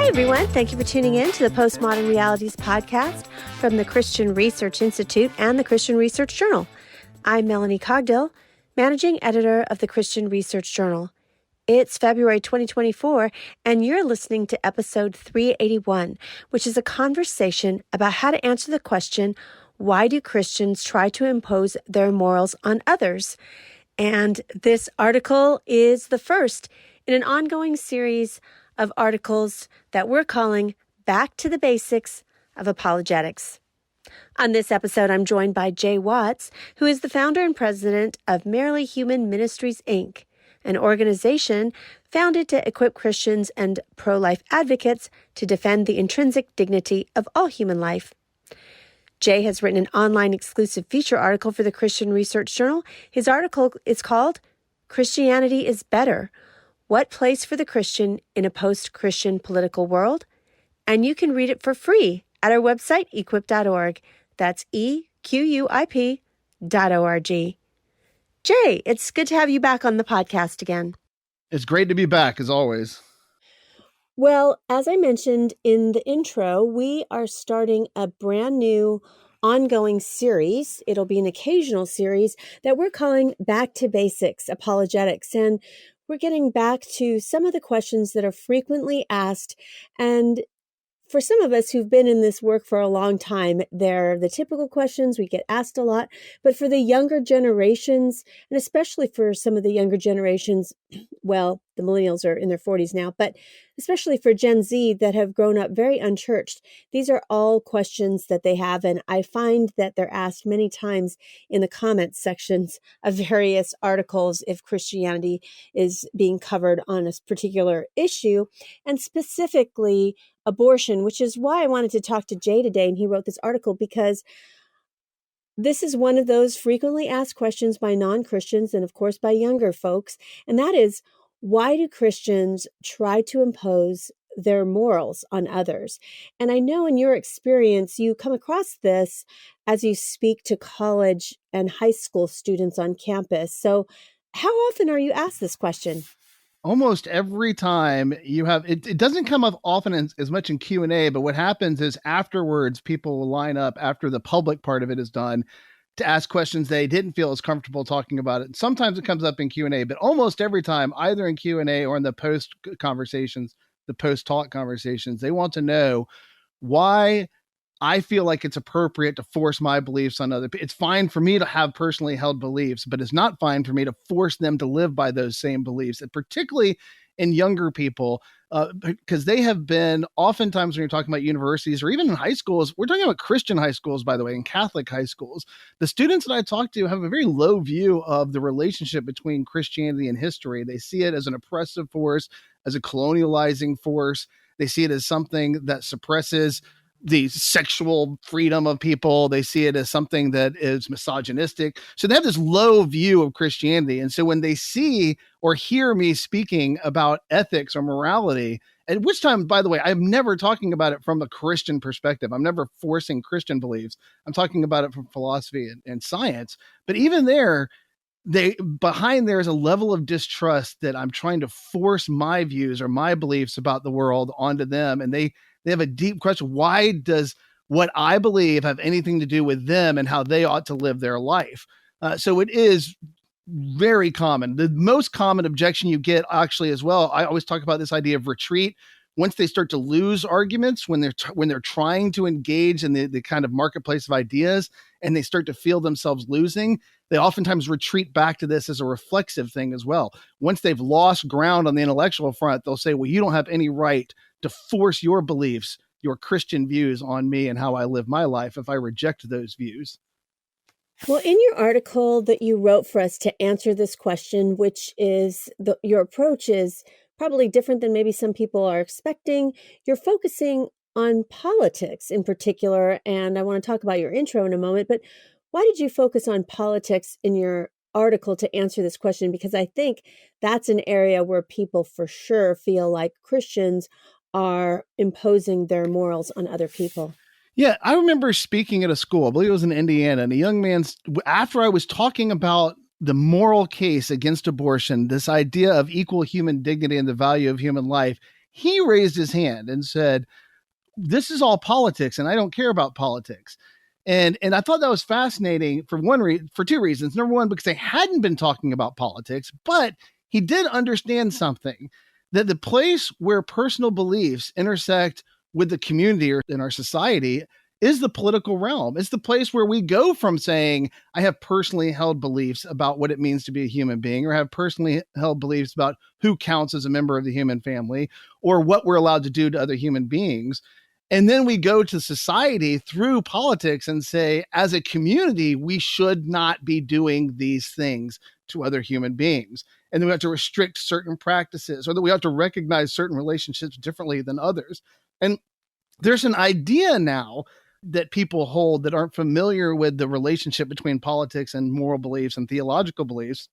Everyone, thank you for tuning in to the Postmodern Realities Podcast from the Christian Research Institute and the Christian Research Journal. I'm Melanie Cogdill, Managing Editor of the Christian Research Journal. It's February 2024, and you're listening to episode 381, which is a conversation about how to answer the question, why do Christians try to impose their morals on others? And this article is the first in an ongoing series of articles that we're calling Back to the Basics of Apologetics. On this episode, I'm joined by Jay Watts, who is the founder and president of Merely Human Ministries, Inc., an organization founded to equip Christians and pro-life advocates to defend the intrinsic dignity of all human life. Jay has written an online exclusive feature article for the Christian Research Journal. His article is called Christianity is Better: What Place for the Christian in a Post-Christian Political World? And you can read it for free at our website, equip.org. That's EQUIP.org. Jay, it's good to have you back on the podcast again. It's great to be back, as always. Well, as I mentioned in the intro, we are starting a brand new ongoing series. It'll be an occasional series that we're calling Back to Basics Apologetics. And we're getting back to some of the questions that are frequently asked. And for some of us who've been in this work for a long time, they're the typical questions we get asked a lot. But for the younger generations, and especially for some of the younger generations, well, the millennials are in their 40s now, but especially for Gen Z that have grown up very unchurched, these are all questions that they have. And I find that they're asked many times in the comments sections of various articles if Christianity is being covered on a particular issue, and specifically abortion, which is why I wanted to talk to Jay today. And he wrote this article because this is one of those frequently asked questions by non-Christians and, of course, by younger folks. And that is, why do Christians try to impose their morals on others? And I know in your experience, you come across this as you speak to college and high school students on campus. So how often are you asked this question? Almost every time you have, it doesn't come up often as much in Q&A, but what happens is afterwards, people will line up after the public part of it is done to ask questions they didn't feel as comfortable talking about it. And sometimes it comes up in Q&A, but almost every time, either in Q&A or in the post conversations, the post talk conversations, they want to know why I feel like it's appropriate to force my beliefs on other people. It's fine for me to have personally held beliefs, but it's not fine for me to force them to live by those same beliefs, and particularly in younger people, because they have been oftentimes when you're talking about universities or even in high schools, we're talking about Christian high schools, by the way, and Catholic high schools. The students that I talk to have a very low view of the relationship between Christianity and history. They see it as an oppressive force, as a colonializing force. They see it as something that suppresses the sexual freedom of people. They see it as something that is misogynistic. So they have this low view of Christianity. And so when they see or hear me speaking about ethics or morality, at which time, by the way, I'm never talking about it from a Christian perspective. I'm never forcing Christian beliefs. I'm talking about it from philosophy and science. But even there, behind there is a level of distrust that I'm trying to force my views or my beliefs about the world onto them. And they have a deep question. Why does what I believe have anything to do with them and how they ought to live their life? So it is very common. The most common objection you get actually as well, I always talk about this idea of retreat. Once they start to lose arguments, when they're trying to engage in the kind of marketplace of ideas and they start to feel themselves losing, they oftentimes retreat back to this as a reflexive thing as well. Once they've lost ground on the intellectual front, they'll say, well, you don't have any right to force your beliefs, your Christian views on me and how I live my life if I reject those views. Well, in your article that you wrote for us to answer this question, which is your approach is probably different than maybe some people are expecting. You're focusing on politics in particular, and I want to talk about your intro in a moment, but why did you focus on politics in your article to answer this question, because I think that's an area where people for sure feel like Christians are imposing their morals on other people. Yeah, I remember speaking at a school, I believe it was in Indiana, and a young man, after I was talking about the moral case against abortion, this idea of equal human dignity and the value of human life, he raised his hand and said, this is all politics and I don't care about politics. And I thought that was fascinating for two reasons. Number one, because they hadn't been talking about politics, but he did understand something, that the place where personal beliefs intersect with the community or in our society is the political realm. It's the place where we go from saying, I have personally held beliefs about what it means to be a human being, or have personally held beliefs about who counts as a member of the human family, or what we're allowed to do to other human beings. And then we go to society through politics and say, as a community, we should not be doing these things to other human beings. And then we have to restrict certain practices, or that we have to recognize certain relationships differently than others. And there's an idea now that people hold that aren't familiar with the relationship between politics and moral beliefs and theological beliefs,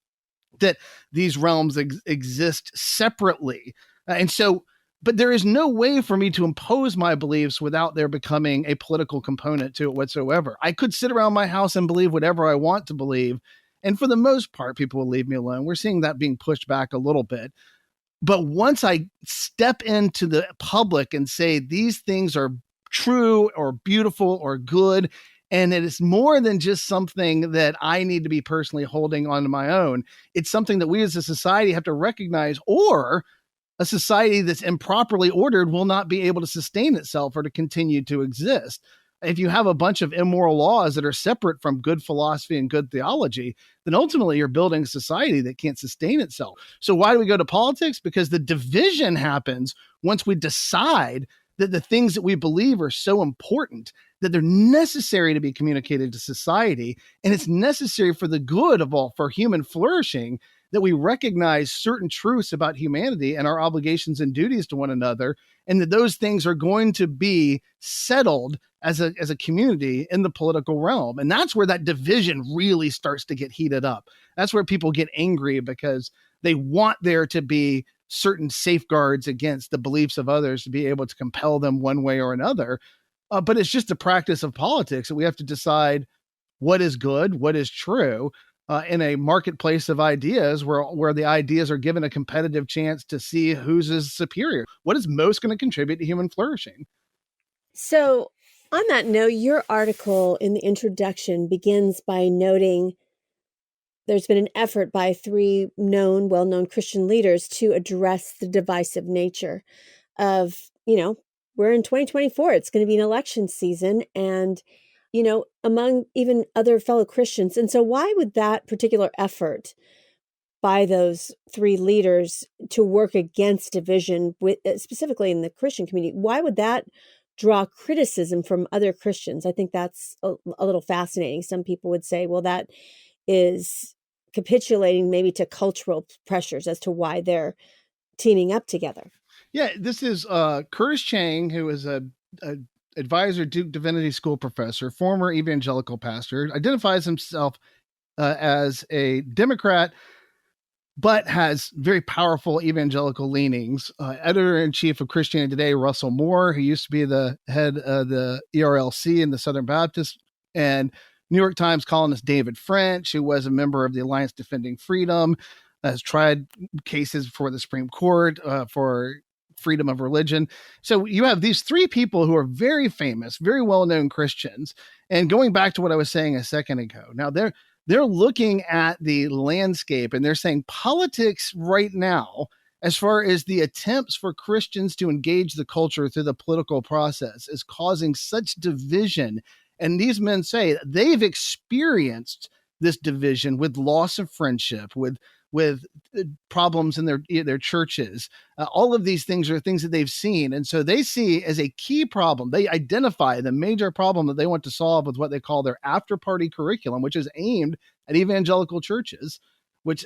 that these realms exist separately. But there is no way for me to impose my beliefs without there becoming a political component to it whatsoever. I could sit around my house and believe whatever I want to believe, and for the most part, people will leave me alone. We're seeing that being pushed back a little bit. But once I step into the public and say these things are true or beautiful or good, and it is more than just something that I need to be personally holding on to my own, it's something that we as a society have to recognize, or a society that's improperly ordered will not be able to sustain itself or to continue to exist. If you have a bunch of immoral laws that are separate from good philosophy and good theology, then ultimately you're building a society that can't sustain itself. So why do we go to politics? Because the division happens once we decide that the things that we believe are so important that they're necessary to be communicated to society, and it's necessary for the good of all, for human flourishing, that we recognize certain truths about humanity and our obligations and duties to one another, and that those things are going to be settled as a community in the political realm. And that's where that division really starts to get heated up. That's where people get angry because they want there to be certain safeguards against the beliefs of others to be able to compel them one way or another. But it's just a practice of politics that we have to decide what is good, what is true, in a marketplace of ideas where the ideas are given a competitive chance to see whose is superior. What is most going to contribute to human flourishing? So on that note, your article in the introduction begins by noting there's been an effort by three well-known Christian leaders to address the divisive nature of, we're in 2024. It's going to be an election season, and among even other fellow Christians. And so why would that particular effort by those three leaders to work against division, specifically in the Christian community, why would that draw criticism from other Christians? I think that's a little fascinating. Some people would say, well, that is capitulating maybe to cultural pressures as to why they're teaming up together. Yeah, this is Curtis Chang, who is a advisor, Duke Divinity School professor, former evangelical pastor, identifies himself as a Democrat, but has very powerful evangelical leanings. Editor-in-chief of Christianity Today, Russell Moore, who used to be the head of the ERLC in the Southern Baptist, and New York Times columnist David French, who was a member of the Alliance Defending Freedom, has tried cases before the Supreme Court for freedom of religion. So you have these three people who are very famous, very well-known Christians. And going back to what I was saying a second ago, now they're looking at the landscape and they're saying politics right now, as far as the attempts for Christians to engage the culture through the political process, is causing such division. And these men say they've experienced this division with loss of friendship, with problems in their churches. All of these things are things that they've seen. And so they see as a key problem, they identify the major problem that they want to solve with what they call their after party curriculum, which is aimed at evangelical churches,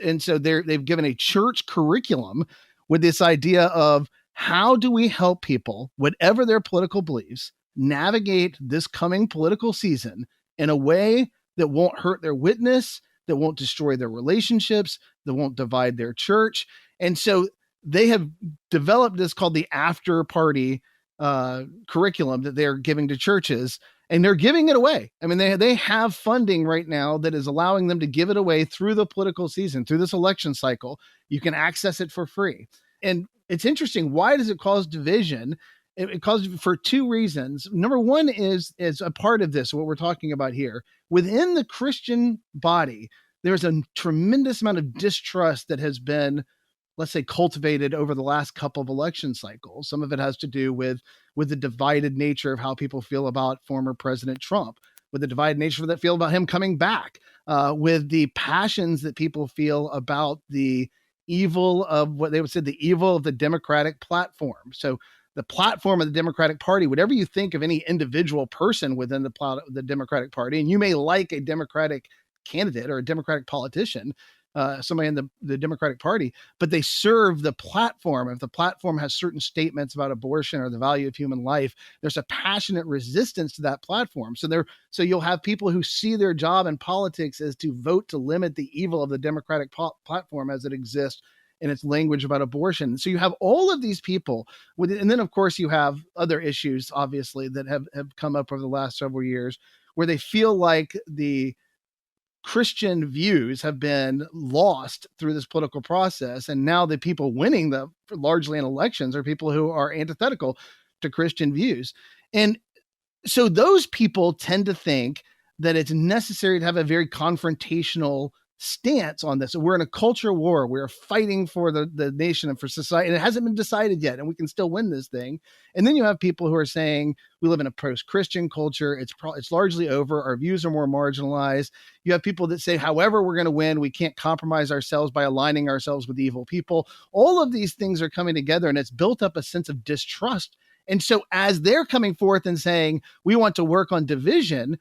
and so they've given a church curriculum with this idea of how do we help people, whatever their political beliefs, navigate this coming political season in a way that won't hurt their witness, that won't destroy their relationships, that won't divide their church. And so they have developed this called the after party curriculum that they're giving to churches, and they're giving it away. I mean, they have funding right now that is allowing them to give it away through the political season, through this election cycle. You can access it for free. And it's interesting. Why does it cause division? It causes for two reasons. Number one is a part of this, what we're talking about here. Within the Christian body, there's a tremendous amount of distrust that has been, let's say, cultivated over the last couple of election cycles. Some of it has to do with the divided nature of how people feel about former President Trump, with the divided nature that feel about him coming back, with the passions that people feel about the evil of what they would say, the evil of the Democratic platform. So the platform of the Democratic Party, whatever you think of any individual person within the Democratic Party, and you may like a Democratic candidate or a Democratic politician, somebody in the Democratic Party, but they serve the platform. If the platform has certain statements about abortion or the value of human life, there's a passionate resistance to that platform. So you'll have people who see their job in politics as to vote to limit the evil of the Democratic platform as it exists in its language about abortion. So you have all of these people and then of course you have other issues, obviously, that have come up over the last several years where they feel like the Christian views have been lost through this political process. And now the people winning largely in elections are people who are antithetical to Christian views. And so those people tend to think that it's necessary to have a very confrontational stance on this. We're in a culture war. We're fighting for the nation and for society, and it hasn't been decided yet, and we can still win this thing. And then you have people who are saying we live in a post-Christian culture. It's largely over. Our views are more marginalized. You have people that say, however we're going to win, we can't compromise ourselves by aligning ourselves with evil people. All of these things are coming together, and it's built up a sense of distrust. And so as they're coming forth and saying, we want to work on division,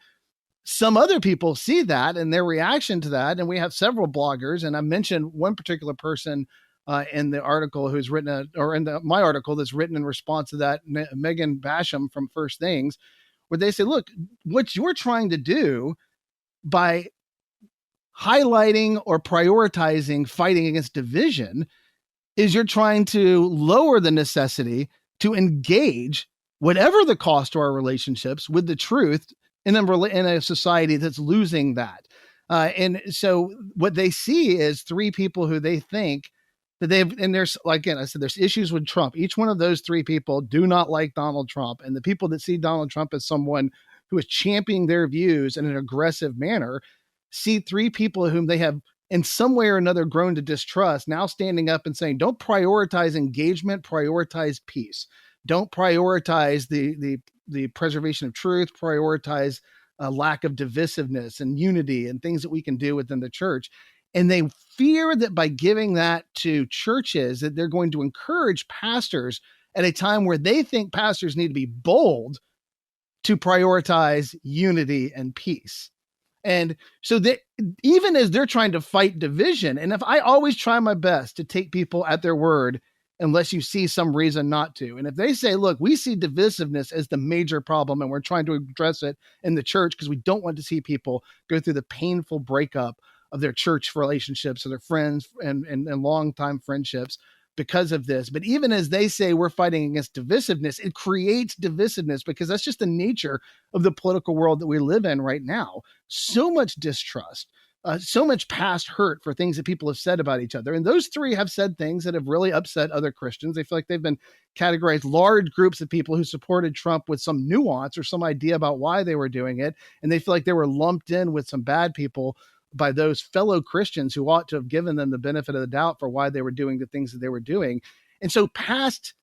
some other people see that and their reaction to that. And we have several bloggers, and I mentioned one particular person in the article who's written, my article that's written in response to that, Megan Basham from First Things, where they say, look, what you're trying to do by highlighting or prioritizing fighting against division is you're trying to lower the necessity to engage, whatever the cost to our relationships, with the truth in a society that's losing that. And so what they see is three people who they think that and there's, again, I said, there's issues with Trump. Each one of those three people do not like Donald Trump. And the people that see Donald Trump as someone who is championing their views in an aggressive manner see three people whom they have in some way or another grown to distrust now standing up and saying, don't prioritize engagement, prioritize peace. Don't prioritize the preservation of truth, prioritize a lack of divisiveness and unity and things that we can do within the church. And they fear that by giving that to churches, that they're going to encourage pastors at a time where they think pastors need to be bold to prioritize unity and peace. And so even as they're trying to fight division, and if I always try my best to take people at their word, unless you see some reason not to. And if they say, look, we see divisiveness as the major problem and we're trying to address it in the church because we don't want to see people go through the painful breakup of their church relationships or their friends and longtime friendships because of this. But even as they say we're fighting against divisiveness, it creates divisiveness because that's just the nature of the political world that we live in right now. So much distrust. So much past hurt for things that people have said about each other. And those three have said things that have really upset other Christians. They feel like they've been categorized, large groups of people who supported Trump with some nuance or some idea about why they were doing it. And they feel like they were lumped in with some bad people by those fellow Christians who ought to have given them the benefit of the doubt for why they were doing the things that they were doing. And so past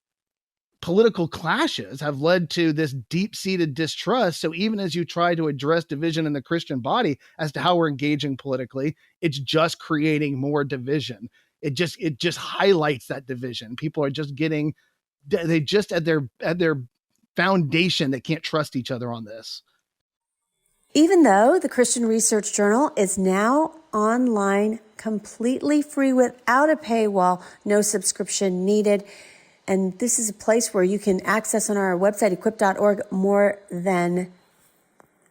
political clashes have led to this deep-seated distrust. So even as you try to address division in the Christian body as to how we're engaging politically, it's just creating more division. It just highlights that division. People are just at their foundation, they can't trust each other on this. Even though the Christian Research Journal is now online, completely free without a paywall, no subscription needed. And this is a place where you can access on our website, equip.org, more than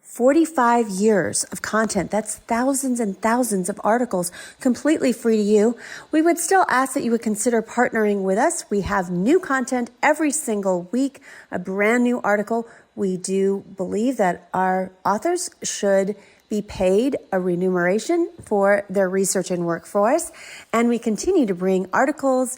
45 years of content. That's thousands and thousands of articles completely free to you. We would still ask that you would consider partnering with us. We have new content every single week, a brand new article. We do believe that our authors should be paid a remuneration for their research and work for us. And we continue to bring articles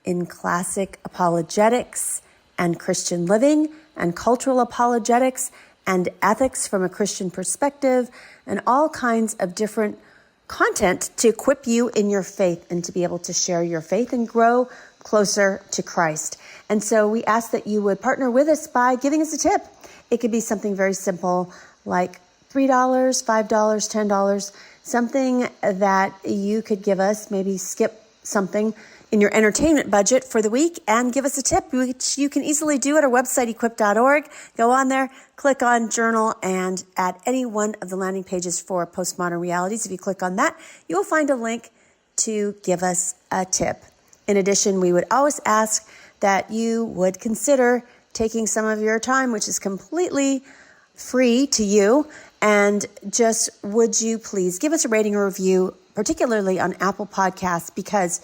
in classic apologetics and Christian living and cultural apologetics and ethics from a Christian perspective, and all kinds of different content to equip you in your faith and to be able to share your faith and grow closer to Christ. And so we ask that you would partner with us by giving us a tip. It could be something very simple like $3, $5, $10, something that you could give us, maybe skip something in your entertainment budget for the week and give us a tip, which you can easily do at our website, equip.org. Go on there, click on journal, and at any one of the landing pages for Postmodern Realities, if you click on that, you'll find a link to give us a tip. In addition, we would always ask that you would consider taking some of your time, which is completely free to you, and just would you please give us a rating or review, particularly on Apple Podcasts, because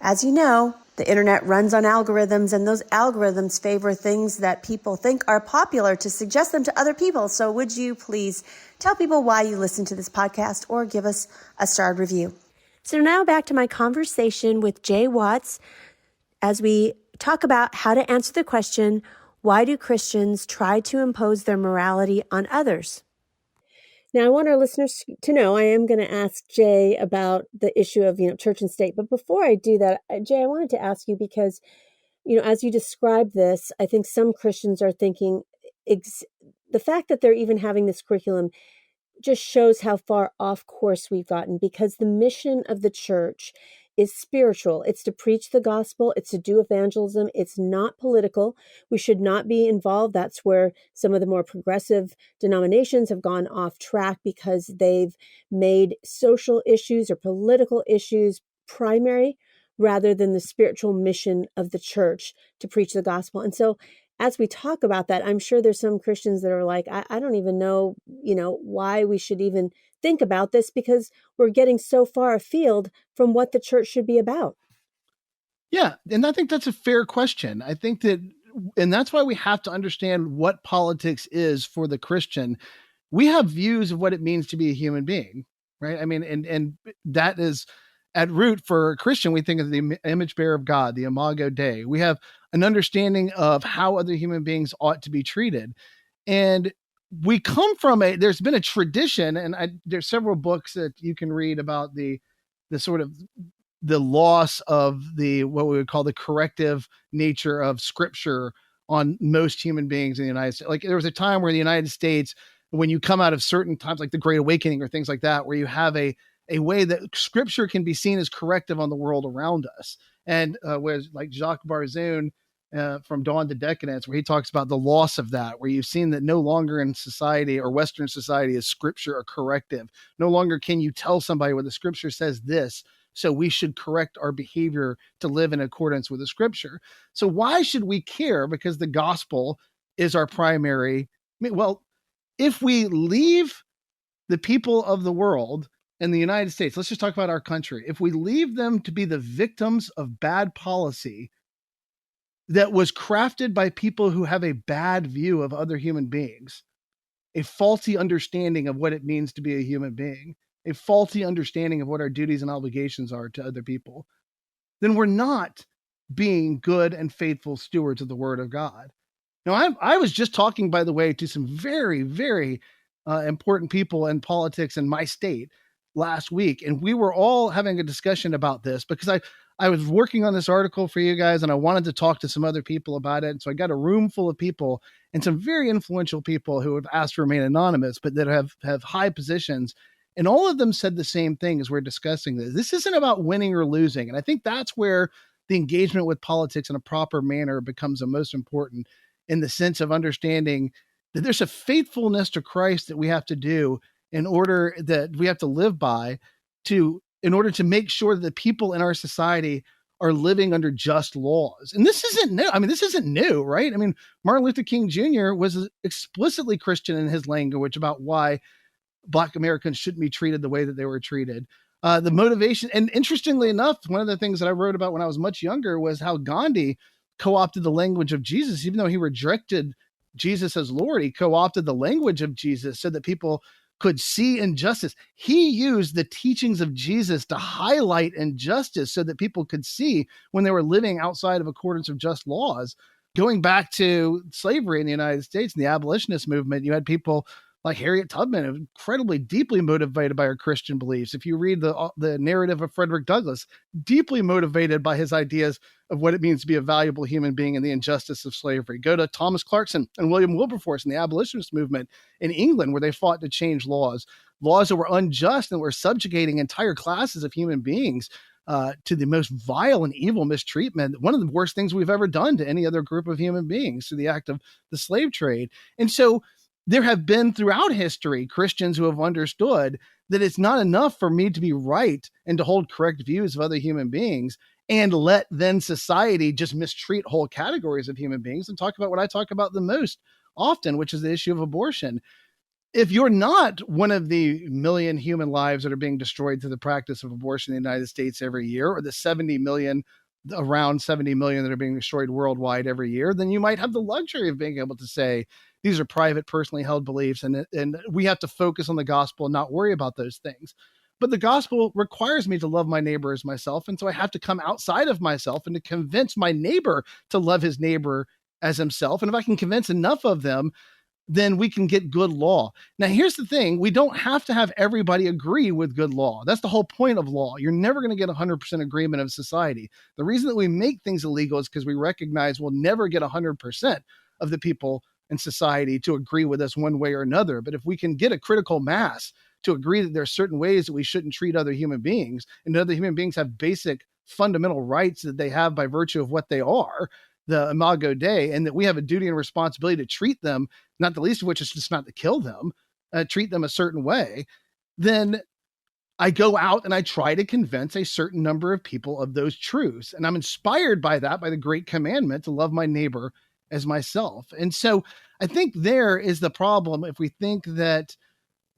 as you know, the internet runs on algorithms, and those algorithms favor things that people think are popular to suggest them to other people. So would you please tell people why you listen to this podcast or give us a starred review? So now back to my conversation with Jay Watts as we talk about how to answer the question, why do Christians try to impose their morality on others? Now, I want our listeners to know I am going to ask Jay about the issue of, church and state. But before I do that, Jay, I wanted to ask you because, as you describe this, I think some Christians are thinking the fact that they're even having this curriculum just shows how far off course we've gotten, because the mission of the church is spiritual. It's to preach the gospel. It's to do evangelism. It's not political. We should not be involved. That's where some of the more progressive denominations have gone off track, because they've made social issues or political issues primary rather than the spiritual mission of the church to preach the gospel. And so as we talk about that, I'm sure there's some Christians that are like, I don't even know, why we should even think about this, because we're getting so far afield from what the church should be about. Yeah. And I think that's a fair question. I think and that's why we have to understand what politics is for the Christian. We have views of what it means to be a human being, right? I mean, and that is at root for a Christian. We think of the image bearer of God, the Imago Dei. We have an understanding of how other human beings ought to be treated. And we come from there's been a tradition, and there's several books that you can read about the sort of the loss of what we would call the corrective nature of scripture on most human beings in the United States. Like there was a time where in the United States, when you come out of certain times, like the Great Awakening or things like that, where you have a way that scripture can be seen as corrective on the world around us. And whereas like Jacques Barzun from Dawn to Decadence, where he talks about the loss of that, where you've seen that no longer in society or Western society is scripture a corrective. No longer can you tell somebody, well, the scripture says this, so we should correct our behavior to live in accordance with the scripture. So why should we care? Because the gospel is our primary. Well, if we leave the people of the world in the United States, let's just talk about our country. If we leave them to be the victims of bad policy that was crafted by people who have a bad view of other human beings, a faulty understanding of what it means to be a human being, a faulty understanding of what our duties and obligations are to other people, then we're not being good and faithful stewards of the word of God. Now, I was just talking, by the way, to some very, very important people in politics in my state last week, and we were all having a discussion about this because I was working on this article for you guys, and I wanted to talk to some other people about it. And so I got a room full of people and some very influential people who have asked to remain anonymous, but that have high positions. And all of them said the same thing as we're discussing this. This isn't about winning or losing. And I think that's where the engagement with politics in a proper manner becomes the most important, in the sense of understanding that there's a faithfulness to Christ that we have to do in order to live by, in order to make sure that the people in our society are living under just laws. And this isn't new. I mean, this isn't new, right? I mean, Martin Luther King Jr. was explicitly Christian in his language about why Black Americans shouldn't be treated the way that they were treated. The motivation, and interestingly enough, one of the things that I wrote about when I was much younger was how Gandhi co-opted the language of Jesus. Even though he rejected Jesus as Lord, he co-opted the language of Jesus so that people could see injustice. He used the teachings of Jesus to highlight injustice so that people could see when they were living outside of accordance of just laws. Going back to slavery in the United States and the abolitionist movement, you had people like Harriet Tubman, incredibly deeply motivated by her Christian beliefs. If you read the narrative of Frederick Douglass, deeply motivated by his ideas of what it means to be a valuable human being and the injustice of slavery. Go to Thomas Clarkson and William Wilberforce in the abolitionist movement in England, where they fought to change laws that were unjust and were subjugating entire classes of human beings to the most vile and evil mistreatment. One of the worst things we've ever done to any other group of human beings through the act of the slave trade. And so there have been throughout history Christians who have understood that it's not enough for me to be right and to hold correct views of other human beings and let then society just mistreat whole categories of human beings and talk about what I talk about the most often, which is the issue of abortion. If you're not one of the million human lives that are being destroyed through the practice of abortion in the United States every year, or the around 70 million that are being destroyed worldwide every year, then you might have the luxury of being able to say, these are private, personally held beliefs, and we have to focus on the gospel and not worry about those things. But the gospel requires me to love my neighbor as myself, and so I have to come outside of myself and to convince my neighbor to love his neighbor as himself. And if I can convince enough of them, then we can get good law. Now, here's the thing. We don't have to have everybody agree with good law. That's the whole point of law. You're never going to get 100% agreement of society. The reason that we make things illegal is because we recognize we'll never get 100% of the people in society to agree with us one way or another. But if we can get a critical mass to agree that there are certain ways that we shouldn't treat other human beings, and other human beings have basic fundamental rights that they have by virtue of what they are, the Imago Dei, and that we have a duty and responsibility to treat them, not the least of which is just not to kill them, treat them a certain way, then I go out and I try to convince a certain number of people of those truths. And I'm inspired by that, by the great commandment to love my neighbor as myself. And so I think there is the problem if we think that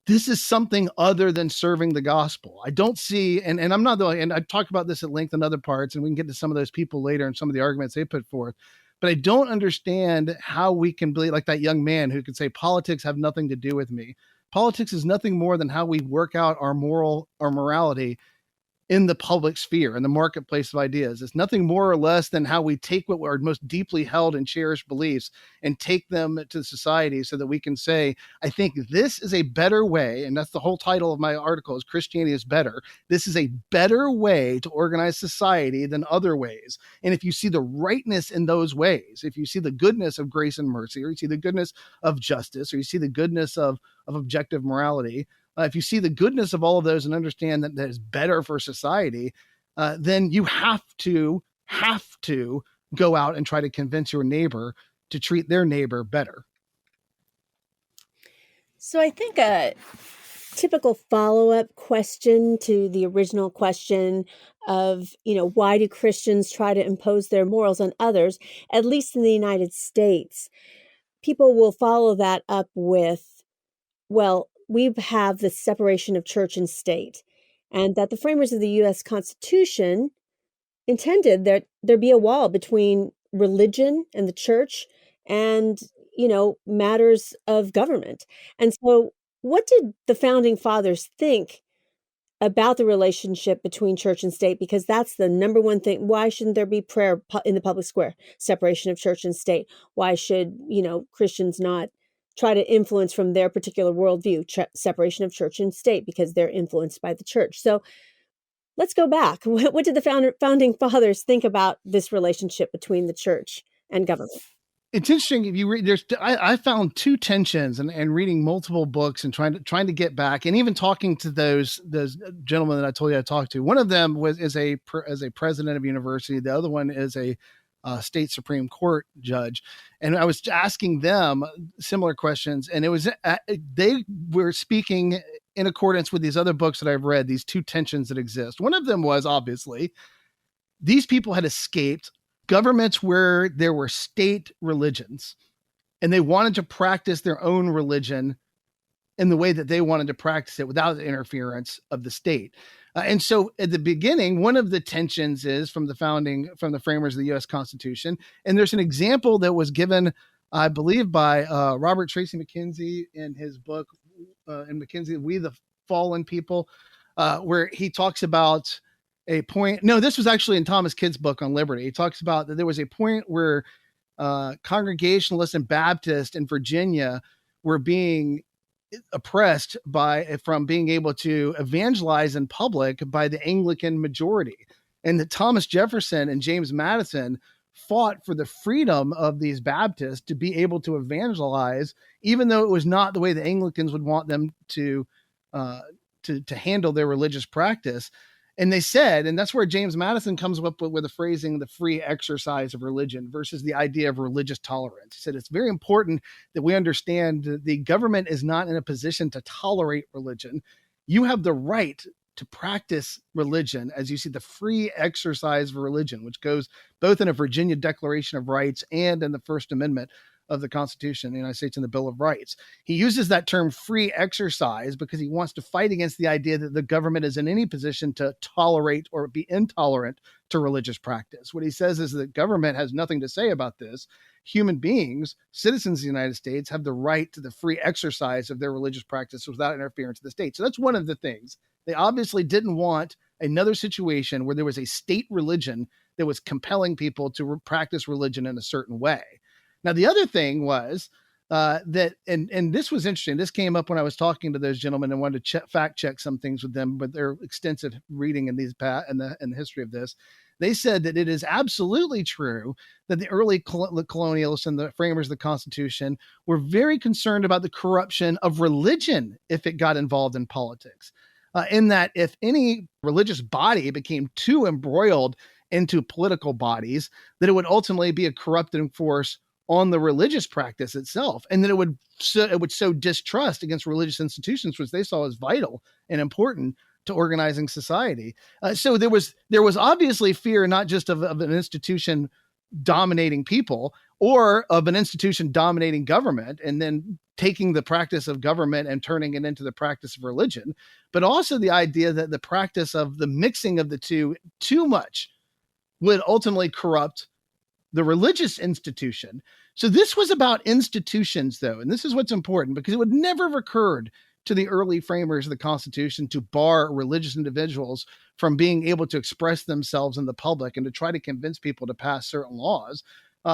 this is something other than serving the gospel. I don't see, and I'm not the only, and I talk about this at length in other parts, and we can get to some of those people later and some of the arguments they put forth, but I don't understand how we can believe, like that young man who could say, politics have nothing to do with me. Politics is nothing more than how we work out our morality in the public sphere, in the marketplace of ideas. It's nothing more or less than how we take what are most deeply held and cherished beliefs and take them to society so that we can say, I think this is a better way, and that's the whole title of my article is Christianity is Better. This is a better way to organize society than other ways. And if you see the rightness in those ways, if you see the goodness of grace and mercy, or you see the goodness of justice, or you see the goodness of objective morality, if you see the goodness of all of those and understand that that is better for society, then you have to go out and try to convince your neighbor to treat their neighbor better. So I think a typical follow-up question to the original question of, why do Christians try to impose their morals on others, at least in the United States, people will follow that up with, well, we have the separation of church and state, and that the framers of the U.S. Constitution intended that there be a wall between religion and the church and, matters of government. And so what did the founding fathers think about the relationship between church and state? Because that's the number one thing. Why shouldn't there be prayer in the public square? Separation of church and state. Why should, Christians not try to influence from their particular worldview, separation of church and state, because they're influenced by the church? So let's go back. What did the founding fathers think about this relationship between the church and government? It's interesting. If you read, I found two tensions and reading multiple books and trying to get back, and even talking to those gentlemen that I told you I talked to. One of them is a president of a university. The other one is a state Supreme Court judge. And I was asking them similar questions, and it was, they were speaking in accordance with these other books that I've read, these two tensions that exist. One of them was obviously these people had escaped governments where there were state religions, and they wanted to practice their own religion in the way that they wanted to practice it without the interference of the state. And so at the beginning, one of the tensions is from the framers of the U.S. Constitution. And there's an example that was given, I believe, by Robert Tracy McKenzie in his book, in McKenzie, We the Fallen People, where he talks about a point. No, this was actually in Thomas Kidd's book on liberty. He talks about that there was a point where Congregationalists and Baptists in Virginia were being oppressed from being able to evangelize in public by the Anglican majority, and that Thomas Jefferson and James Madison fought for the freedom of these Baptists to be able to evangelize, even though it was not the way the Anglicans would want them to handle their religious practice. And they said, and that's where James Madison comes up with the phrasing, the free exercise of religion versus the idea of religious tolerance. He said, it's very important that we understand that the government is not in a position to tolerate religion. You have the right to practice religion, as you see the free exercise of religion, which goes both in a Virginia Declaration of Rights and in the First Amendment of the Constitution of the United States and the Bill of Rights. He uses that term free exercise because he wants to fight against the idea that the government is in any position to tolerate or be intolerant to religious practice. What he says is that government has nothing to say about this. Human beings, citizens of the United States, have the right to the free exercise of their religious practice without interference of the state. So that's one of the things. They obviously didn't want another situation where there was a state religion that was compelling people to practice religion in a certain way. Now, the other thing was that, and this was interesting. This came up when I was talking to those gentlemen and wanted to fact check some things with them, but their extensive reading in the history of this. They said that it is absolutely true that the early colonialists and the framers of the Constitution were very concerned about the corruption of religion if it got involved in politics. In that if any religious body became too embroiled into political bodies, that it would ultimately be a corrupting force on the religious practice itself, and that it would sow distrust against religious institutions, which they saw as vital and important to organizing society. So there was obviously fear not just of an institution dominating people or of an institution dominating government and then taking the practice of government and turning it into the practice of religion, but also the idea that the practice of the mixing of the two too much would ultimately corrupt the religious institution. So this was about institutions, though, and this is what's important because it would never have occurred to the early framers of the Constitution to bar religious individuals from being able to express themselves in the public and to try to convince people to pass certain laws,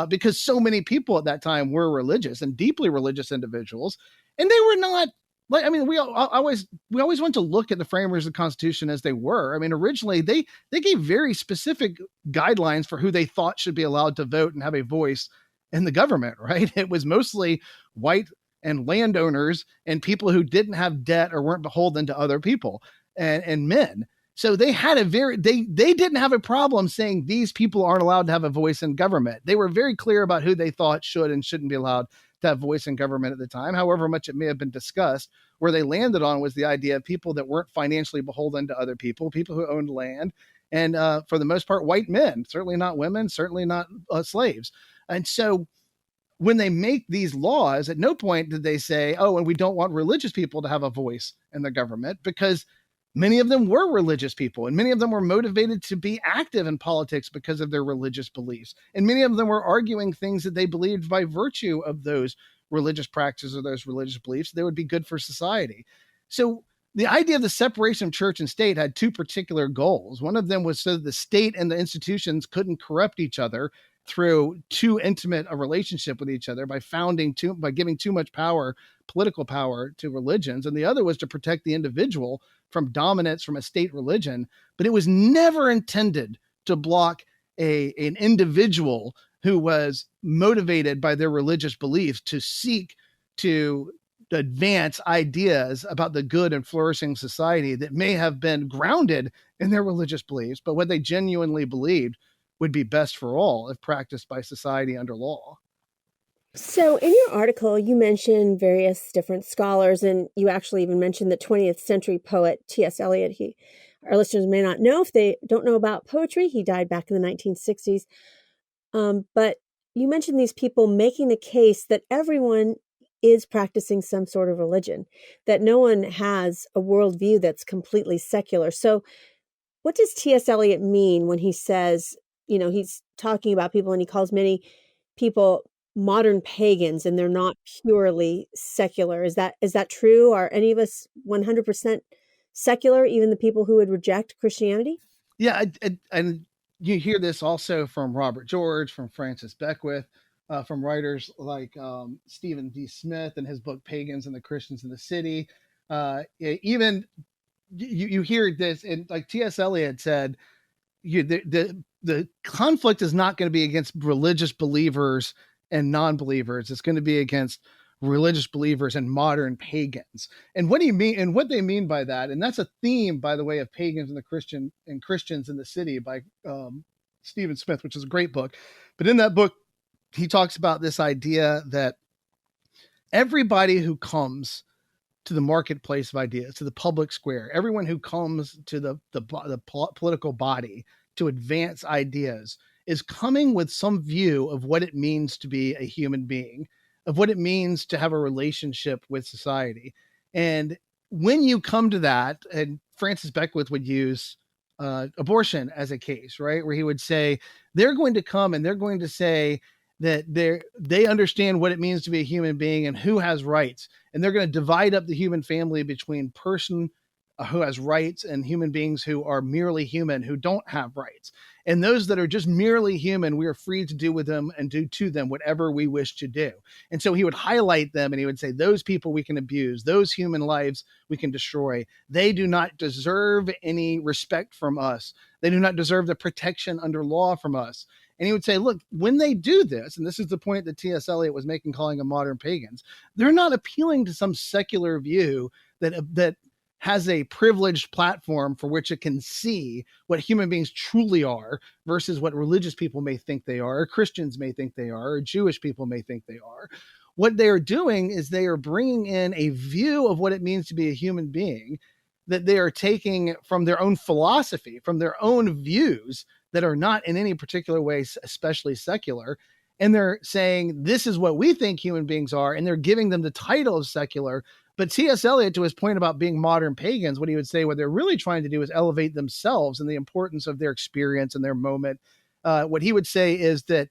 because so many people at that time were religious and deeply religious individuals, and they were not. Like, I mean, we always want to look at the framers of the Constitution as they were. I mean, originally they gave very specific guidelines for who they thought should be allowed to vote and have a voice in the government, right? It was mostly white and landowners and people who didn't have debt or weren't beholden to other people and men. So they had they didn't have a problem saying these people aren't allowed to have a voice in government. They were very clear about who they thought should and shouldn't be allowed to have voice in government at the time, however much it may have been discussed. Where they landed on was the idea of people that weren't financially beholden to other people who owned land, and for the most part, white men, certainly not women, certainly not slaves. And so when they make these laws, at no point did they say, oh, and we don't want religious people to have a voice in the government, because many of them were religious people, and many of them were motivated to be active in politics because of their religious beliefs. And many of them were arguing things that they believed by virtue of those religious practices or those religious beliefs, they would be good for society. So the idea of the separation of church and state had two particular goals. One of them was so that the state and the institutions couldn't corrupt each other through too intimate a relationship with each other by giving too much power, political power, to religions. And the other was to protect the individual from dominance from a state religion. But it was never intended to block an individual who was motivated by their religious beliefs to seek to advance ideas about the good and flourishing society that may have been grounded in their religious beliefs, but what they genuinely believed would be best for all if practiced by society under law. So in your article, you mentioned various different scholars, and you actually even mentioned the 20th century poet T.S. Eliot. Our listeners may not know if they don't know about poetry. He died back in the 1960s. But you mentioned these people making the case that everyone is practicing some sort of religion, that no one has a worldview that's completely secular. So what does T.S. Eliot mean when he says, he's talking about people and he calls many people modern pagans and they're not purely secular? Is that true? Are any of us 100% secular, even the people who would reject Christianity? Yeah, and you hear this also from Robert George, from Francis Beckwith, from writers like Stephen D. Smith and his book Pagans and the Christians in the City. Even you hear this, and like T.S. Eliot said, the conflict is not going to be against religious believers and non-believers. It's going to be against religious believers and modern pagans. And what do you mean? And what they mean by that? And that's a theme, by the way, of Pagans and Christians in the City by Stephen Smith, which is a great book. But in that book, he talks about this idea that everybody who comes to the marketplace of ideas, to the public square, everyone who comes to the political body to advance ideas is coming with some view of what it means to be a human being, of what it means to have a relationship with society. And when you come to that, and Francis Beckwith would use abortion as a case, right? Where he would say, they're going to come and they're going to say that they understand what it means to be a human being and who has rights. And they're going to divide up the human family between person who has rights and human beings who are merely human, who don't have rights. And those that are just merely human, we are free to do with them and do to them whatever we wish to do. And so he would highlight them and he would say, those people we can abuse, those human lives we can destroy. They do not deserve any respect from us. They do not deserve the protection under law from us. And he would say, look, when they do this, and this is the point that T.S. Eliot was making, calling them modern pagans, they're not appealing to some secular view that has a privileged platform for which it can see what human beings truly are versus what religious people may think they are, or Christians may think they are, or Jewish people may think they are. What they are doing is they are bringing in a view of what it means to be a human being that they are taking from their own philosophy, from their own views that are not in any particular way, especially secular. And they're saying, this is what we think human beings are. And they're giving them the title of secular. But T.S. Eliot, to his point about being modern pagans, what he would say, what they're really trying to do is elevate themselves and the importance of their experience and their moment. What he would say is that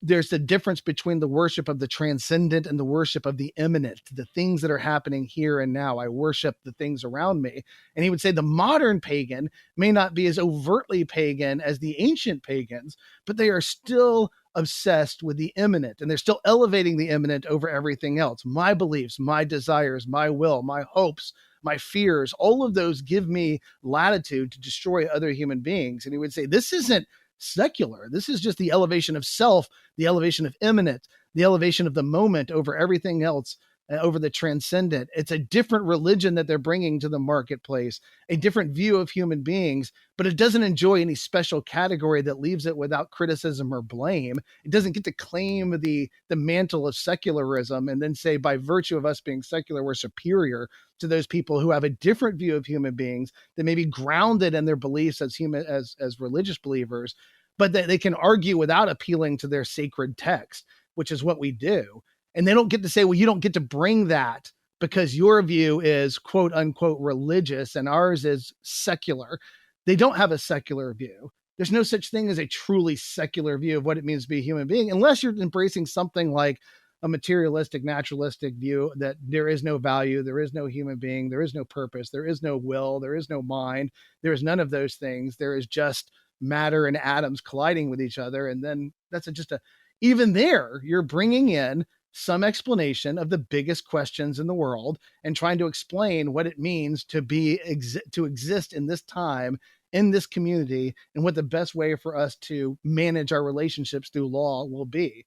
there's the difference between the worship of the transcendent and the worship of the immanent, the things that are happening here and now. I worship the things around me. And he would say the modern pagan may not be as overtly pagan as the ancient pagans, but they are still obsessed with the immanent and they're still elevating the immanent over everything else. My beliefs, my desires, my will, my hopes, my fears, all of those give me latitude to destroy other human beings. And he would say, this isn't secular. This is just the elevation of self, the elevation of immanent, the elevation of the moment over everything else, over the transcendent. It's a different religion that they're bringing to the marketplace, a different view of human beings, but it doesn't enjoy any special category that leaves it without criticism or blame. It doesn't get to claim the mantle of secularism and then say, by virtue of us being secular, we're superior to those people who have a different view of human beings that may be grounded in their beliefs as religious believers, but that they can argue without appealing to their sacred text, which is what we do. And they don't get to say, well, you don't get to bring that because your view is quote unquote religious and ours is secular. They don't have a secular view. There's no such thing as a truly secular view of what it means to be a human being, unless you're embracing something like a materialistic, naturalistic view that there is no value, there is no human being, there is no purpose, there is no will, there is no mind, there is none of those things. There is just matter and atoms colliding with each other. And then even there, you're bringing in some explanation of the biggest questions in the world and trying to explain what it means to exist in this time, in this community, and what the best way for us to manage our relationships through law will be.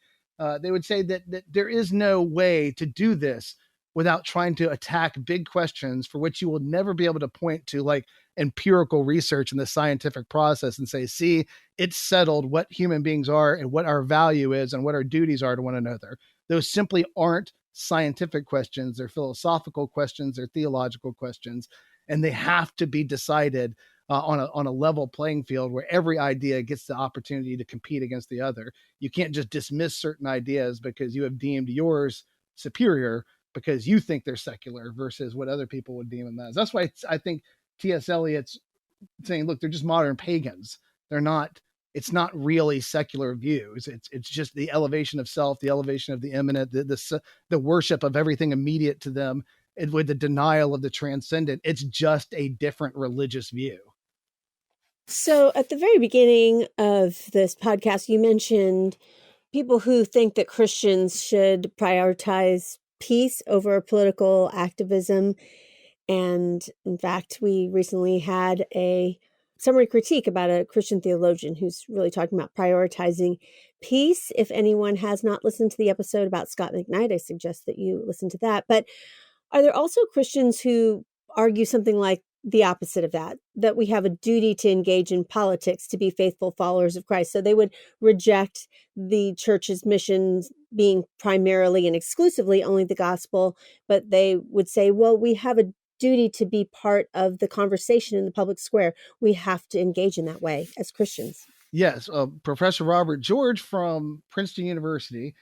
They would say that there is no way to do this without trying to attack big questions for which you will never be able to point to like empirical research in the scientific process and say, see, it's settled what human beings are and what our value is and what our duties are to one another. Those simply aren't scientific questions. They're philosophical questions. They're theological questions, and they have to be decided on a level playing field where every idea gets the opportunity to compete against the other. You can't just dismiss certain ideas because you have deemed yours superior because you think they're secular versus what other people would deem them as. That's why I think T.S. Eliot's saying, look, they're just modern pagans. They're not, it's not really secular views. It's just the elevation of self, the elevation of the immanent, the worship of everything immediate to them, and with the denial of the transcendent. It's just a different religious view. So at the very beginning of this podcast, you mentioned people who think that Christians should prioritize peace over political activism. And in fact, we recently had a summary critique about a Christian theologian who's really talking about prioritizing peace. If anyone has not listened to the episode about Scott McKnight, I suggest that you listen to that. But are there also Christians who argue something like the opposite of that, that we have a duty to engage in politics, to be faithful followers of Christ? So they would reject the church's missions being primarily and exclusively only the gospel, but they would say, well, we have a duty to be part of the conversation in the public square. We have to engage in that way as Christians. Yes. Professor Robert George from Princeton University,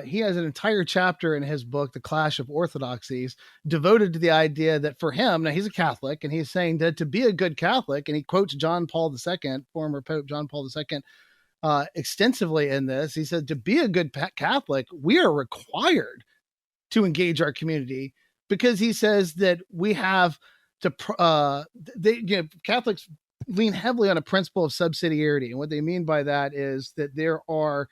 he has an entire chapter in his book, The Clash of Orthodoxies, devoted to the idea that for him, now he's a Catholic, and he's saying that to be a good Catholic, and he quotes John Paul II, former Pope John Paul II, extensively in this. He said, to be a good Catholic, we are required to engage our community, because he says that we have to, Catholics lean heavily on a principle of subsidiarity. And what they mean by that is that there are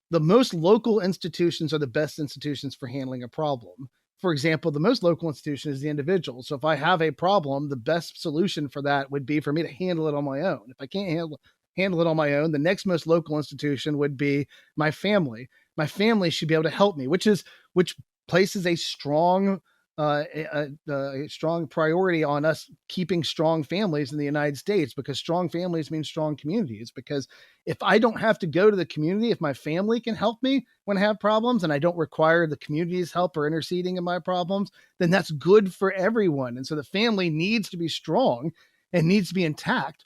the most local institutions are the best institutions for handling a problem. For example, the most local institution is the individual. So if I have a problem, the best solution for that would be for me to handle it on my own. If I can't handle it on my own, the next most local institution would be my family. My family should be able to help me, which places a strong strong priority on us keeping strong families in the United States, because strong families mean strong communities. Because if I don't have to go to the community, if my family can help me when I have problems and I don't require the community's help or interceding in my problems, then that's good for everyone. And so the family needs to be strong and needs to be intact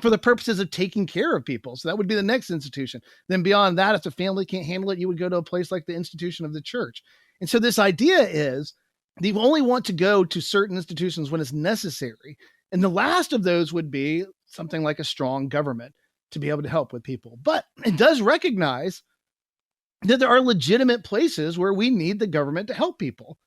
for the purposes of taking care of people. So that would be the next institution. Then beyond that, if the family can't handle it, you would go to a place like the institution of the church. And so this idea is you only want to go to certain institutions when it's necessary. And the last of those would be something like a strong government to be able to help with people. But it does recognize that there are legitimate places where we need the government to help people.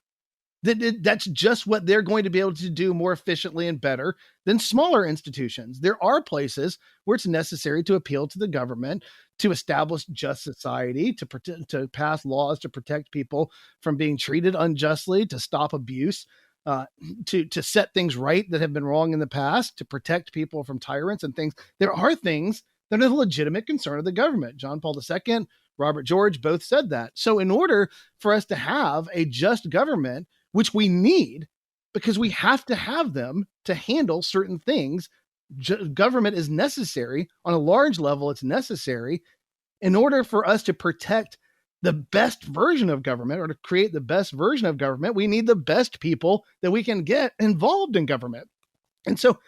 That's just what they're going to be able to do more efficiently and better than smaller institutions. There are places where it's necessary to appeal to the government to establish just society, to pass laws to protect people from being treated unjustly, to stop abuse, to set things right that have been wrong in the past, to protect people from tyrants and things. There are things that are the legitimate concern of the government. John Paul II, Robert George both said that. So in order for us to have a just government, which we need because we have to have them to handle certain things, government is necessary on a large level. It's necessary in order for us to protect the best version of government, or to create the best version of government. We need the best people that we can get involved in government. And so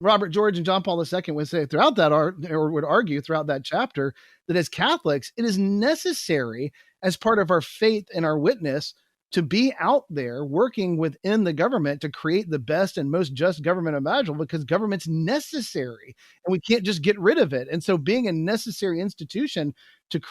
Robert George and John Paul II would say throughout that or would argue throughout that chapter that as Catholics, it is necessary as part of our faith and our witness to be out there working within the government to create the best and most just government imaginable, because government's necessary and we can't just get rid of it. And so being a necessary institution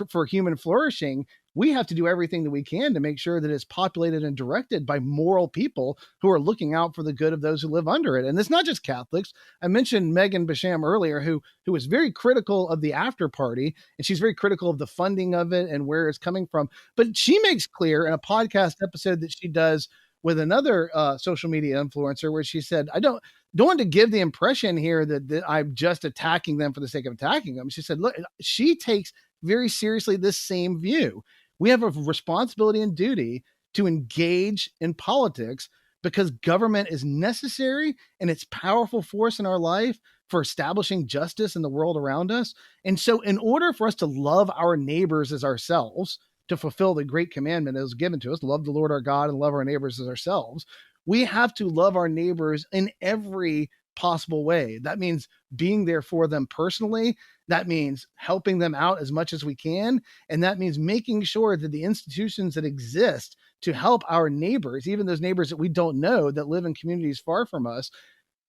for human flourishing, we have to do everything that we can to make sure that it's populated and directed by moral people who are looking out for the good of those who live under it. And it's not just Catholics. I mentioned Megan Basham earlier, who was very critical of the after party, and she's very critical of the funding of it and where it's coming from. But she makes clear in a podcast episode that she does with another social media influencer, where she said, I don't want to give the impression here that I'm just attacking them for the sake of attacking them. She said, look, she takes very seriously this same view. We have a responsibility and duty to engage in politics because government is necessary and it's a powerful force in our life for establishing justice in the world around us. And so in order for us to love our neighbors as ourselves, to fulfill the great commandment that was given to us, love the Lord our God and love our neighbors as ourselves, we have to love our neighbors in every possible way. That means being there for them personally. That means helping them out as much as we can. And that means making sure that the institutions that exist to help our neighbors, even those neighbors that we don't know that live in communities far from us,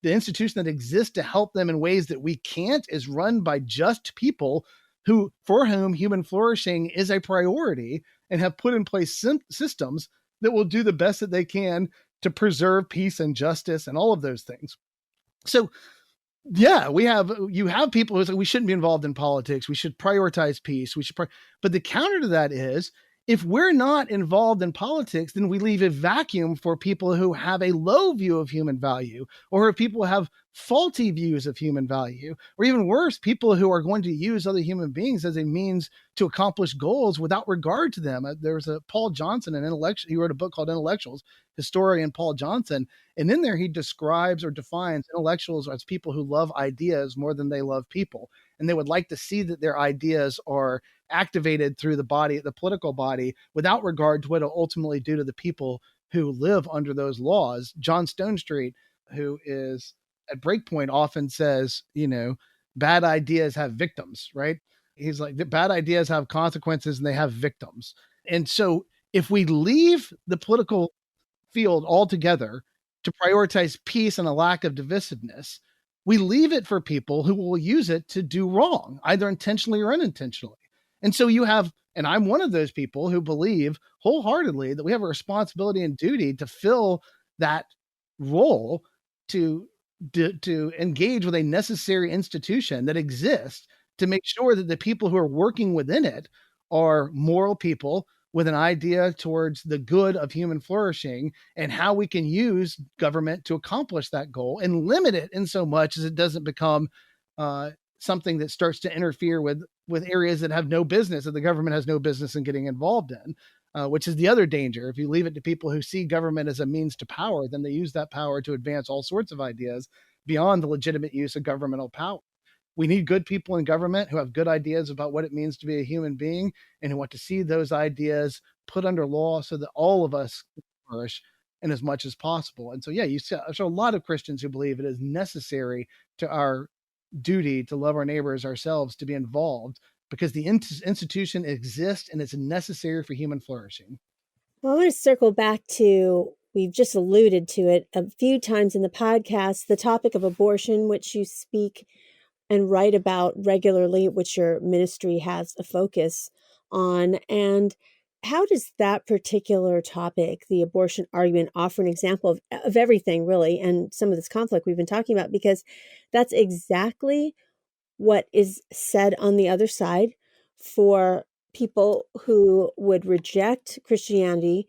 the institution that exists to help them in ways that we can't is run by just people for whom human flourishing is a priority and have put in place systems that will do the best that they can to preserve peace and justice and all of those things. So yeah, you have people who say we shouldn't be involved in politics. We should prioritize peace. But the counter to that is, if we're not involved in politics, then we leave a vacuum for people who have a low view of human value, or if people have faulty views of human value, or even worse, people who are going to use other human beings as a means to accomplish goals without regard to them. There's a Paul Johnson, an intellectual. He wrote a book called Intellectuals, historian Paul Johnson. And in there, he describes or defines intellectuals as people who love ideas more than they love people. And they would like to see that their ideas are activated through the political body, without regard to what it'll ultimately do to the people who live under those laws. John Stonestreet, who is at Breakpoint, often says, bad ideas have victims, right? He's like, the bad ideas have consequences and they have victims. And so if we leave the political field altogether to prioritize peace and a lack of divisiveness, we leave it for people who will use it to do wrong, either intentionally or unintentionally. And so and I'm one of those people who believe wholeheartedly that we have a responsibility and duty to fill that role, to engage with a necessary institution that exists to make sure that the people who are working within it are moral people with an idea towards the good of human flourishing and how we can use government to accomplish that goal, and limit it in so much as it doesn't become something that starts to interfere with areas that have no business, that the government has no business in getting involved in, which is the other danger. If you leave it to people who see government as a means to power, then they use that power to advance all sorts of ideas beyond the legitimate use of governmental power. We need good people in government who have good ideas about what it means to be a human being and who want to see those ideas put under law so that all of us can flourish in as much as possible. And so, yeah, there's a lot of Christians who believe it is necessary to our duty to love our neighbors ourselves to be involved, because the institution exists and it's necessary for human flourishing. Well, I want to circle back to, we've just alluded to it a few times in the podcast, the topic of abortion, which you speak and write about regularly, which your ministry has a focus on. And how does that particular topic, the abortion argument, offer an example of everything, really, and some of this conflict we've been talking about? Because that's exactly what is said on the other side for people who would reject Christianity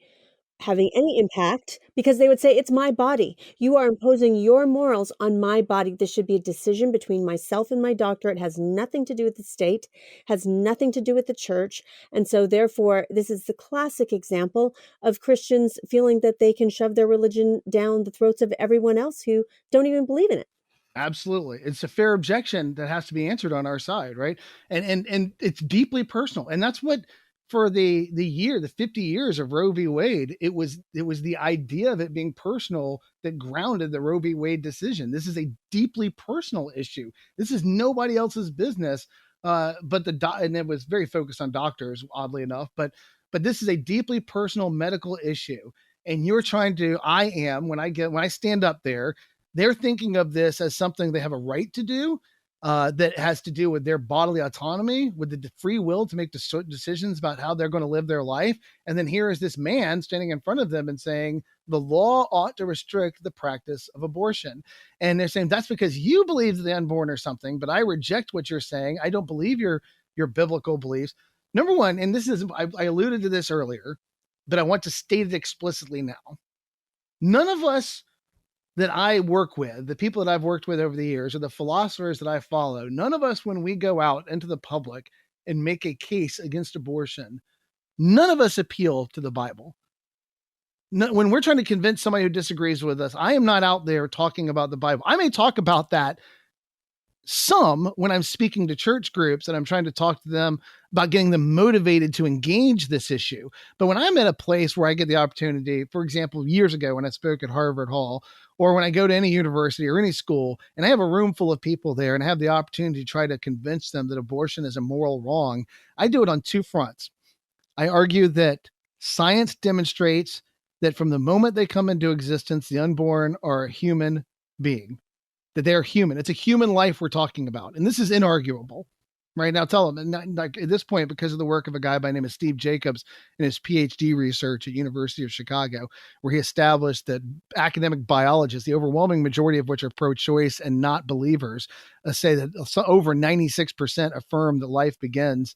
having any impact, because they would say, it's my body. You are imposing your morals on my body. This should be a decision between myself and my doctor. It has nothing to do with the state, has nothing to do with the church. And so therefore, this is the classic example of Christians feeling that they can shove their religion down the throats of everyone else who don't even believe in it. Absolutely. It's a fair objection that has to be answered on our side, right? And it's deeply personal. And that's what, for the 50 years of Roe v. Wade, it was the idea of it being personal that grounded the Roe v. Wade decision. This is a deeply personal issue. This is nobody else's business, and it was very focused on doctors, oddly enough. But this is a deeply personal medical issue, and you're trying to. When I stand up there, they're thinking of this as something they have a right to do. That has to do with their bodily autonomy, with the free will to make decisions about how they're going to live their life. And then here is this man standing in front of them and saying the law ought to restrict the practice of abortion. And they're saying that's because you believe the unborn or something, but I reject what you're saying. I don't believe your biblical beliefs. Number one, and I alluded to this earlier, but I want to state it explicitly now. None of us that I work with, the people that I've worked with over the years, or the philosophers that I follow, none of us, when we go out into the public and make a case against abortion, none of us appeal to the Bible. When we're trying to convince somebody who disagrees with us, I am not out there talking about the Bible. I may talk about that some when I'm speaking to church groups and I'm trying to talk to them about getting them motivated to engage this issue. But when I'm at a place where I get the opportunity, for example, years ago when I spoke at Harvard Hall, or when I go to any university or any school and I have a room full of people there and I have the opportunity to try to convince them that abortion is a moral wrong, I do it on two fronts. I argue that science demonstrates that from the moment they come into existence, the unborn are a human being, that they are human. It's a human life we're talking about. And this is inarguable. Right now, tell them, and like at this point, because of the work of a guy by the name of Steve Jacobs and his PhD research at University of Chicago, where he established that academic biologists, the overwhelming majority of which are pro-choice and not believers, say that over 96% affirm that life begins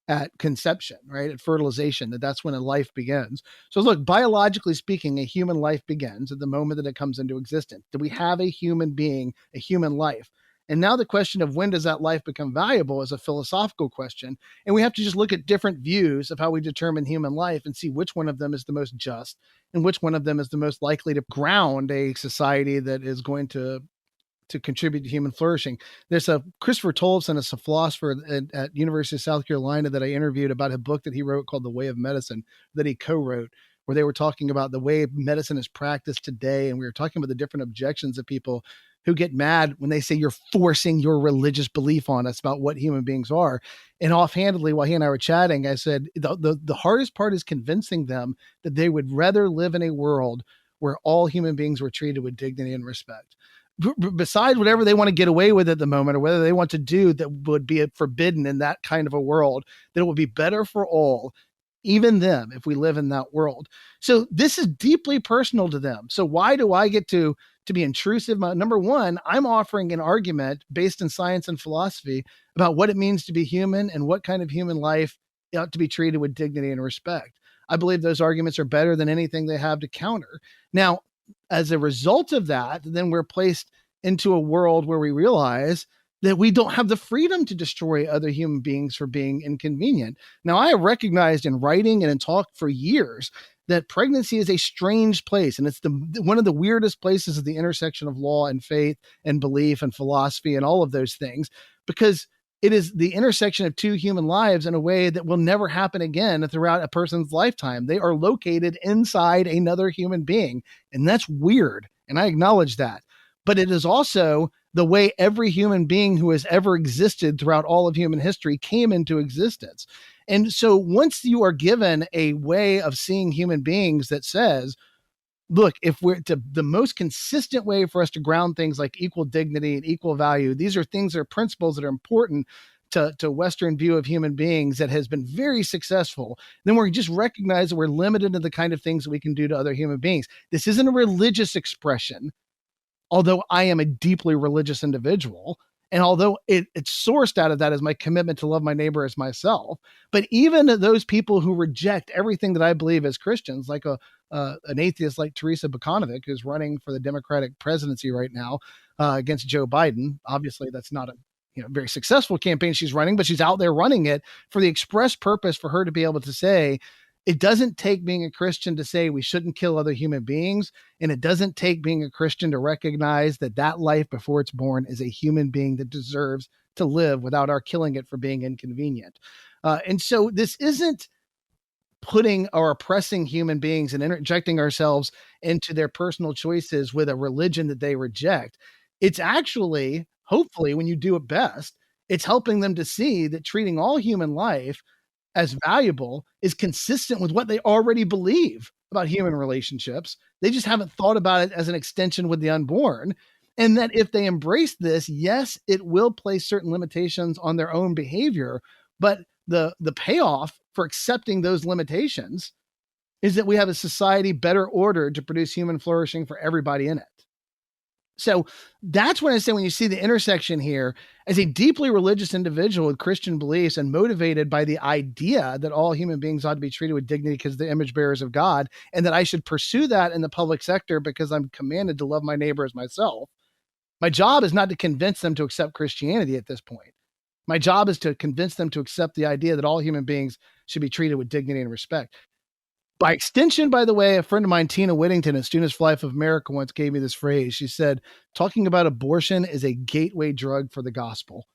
at conception, right? At fertilization, that's when a life begins. So look, biologically speaking, a human life begins at the moment that it comes into existence. Do we have a human being, a human life? And now the question of when does that life become valuable is a philosophical question. And we have to just look at different views of how we determine human life and see which one of them is the most just and which one of them is the most likely to ground a society that is going to contribute to human flourishing. There's a Christopher Tolleson, a philosopher at University of South Carolina that I interviewed about a book that he wrote called The Way of Medicine that he co-wrote, where they were talking about the way medicine is practiced today. And we were talking about the different objections of people who get mad when they say you're forcing your religious belief on us about what human beings are. And offhandedly, while he and I were chatting, I said, the hardest part is convincing them that they would rather live in a world where all human beings were treated with dignity and respect. Besides whatever they want to get away with at the moment, or whether they want to do that would be forbidden in that kind of a world, that it would be better for all, even them, if we live in that world. So this is deeply personal to them. So why do I get to be intrusive? Number one, I'm offering an argument based in science and philosophy about what it means to be human and what kind of human life ought to be treated with dignity and respect. I believe those arguments are better than anything they have to counter. Now, as a result of that, then we're placed into a world where we realize that we don't have the freedom to destroy other human beings for being inconvenient. Now, I have recognized in writing and in talk for years that pregnancy is a strange place. And it's one of the weirdest places at the intersection of law and faith and belief and philosophy and all of those things, because it is the intersection of two human lives in a way that will never happen again throughout a person's lifetime. They are located inside another human being. And that's weird. And I acknowledge that. But it is also the way every human being who has ever existed throughout all of human history came into existence. And so once you are given a way of seeing human beings that says, look, if we're to the most consistent way for us to ground things like equal dignity and equal value, these are things that are principles that are important to Western view of human beings that has been very successful, then we're just recognize that we're limited to the kind of things that we can do to other human beings. This isn't a religious expression, although I am a deeply religious individual. And although it's sourced out of that as my commitment to love my neighbor as myself, but even those people who reject everything that I believe as Christians, like an atheist like Teresa Bukanovic, who's running for the Democratic presidency right now against Joe Biden. Obviously, that's not a very successful campaign she's running, but she's out there running it for the express purpose for her to be able to say, it doesn't take being a Christian to say we shouldn't kill other human beings. And it doesn't take being a Christian to recognize that that life before it's born is a human being that deserves to live without our killing it for being inconvenient. And so this isn't putting or oppressing human beings and interjecting ourselves into their personal choices with a religion that they reject. It's actually, hopefully, when you do it best, it's helping them to see that treating all human life as valuable is consistent with what they already believe about human relationships. They just haven't thought about it as an extension with the unborn. And that if they embrace this, yes, it will place certain limitations on their own behavior. But the payoff for accepting those limitations is that we have a society better ordered to produce human flourishing for everybody in it. So that's when I say, when you see the intersection here, as a deeply religious individual with Christian beliefs and motivated by the idea that all human beings ought to be treated with dignity because they're image bearers of God, and that I should pursue that in the public sector because I'm commanded to love my neighbor as myself. My job is not to convince them to accept Christianity at this point. My job is to convince them to accept the idea that all human beings should be treated with dignity and respect. By extension, by the way, a friend of mine, Tina Whittington at Students for Life of America, once gave me this phrase. She said, talking about abortion is a gateway drug for the gospel.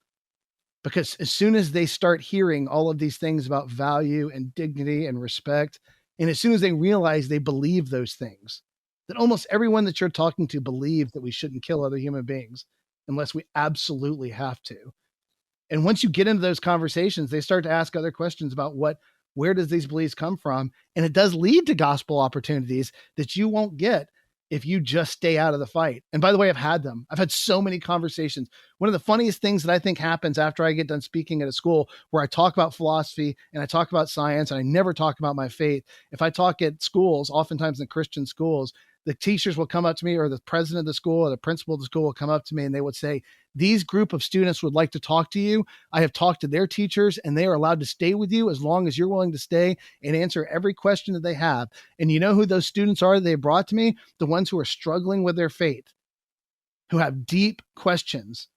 Because as soon as they start hearing all of these things about value and dignity and respect, and as soon as they realize they believe those things, that almost everyone that you're talking to believes that we shouldn't kill other human beings unless we absolutely have to. And once you get into those conversations, they start to ask other questions about where does these beliefs come from? And it does lead to gospel opportunities that you won't get if you just stay out of the fight. And by the way, I've had them. I've had so many conversations. One of the funniest things that I think happens after I get done speaking at a school where I talk about philosophy and I talk about science and I never talk about my faith. If I talk at schools, oftentimes in Christian schools, the teachers will come up to me, or the president of the school or the principal of the school will come up to me and they would say, these group of students would like to talk to you. I have talked to their teachers and they are allowed to stay with you as long as you're willing to stay and answer every question that they have. And you know who those students are that they brought to me? The ones who are struggling with their faith, who have deep questions,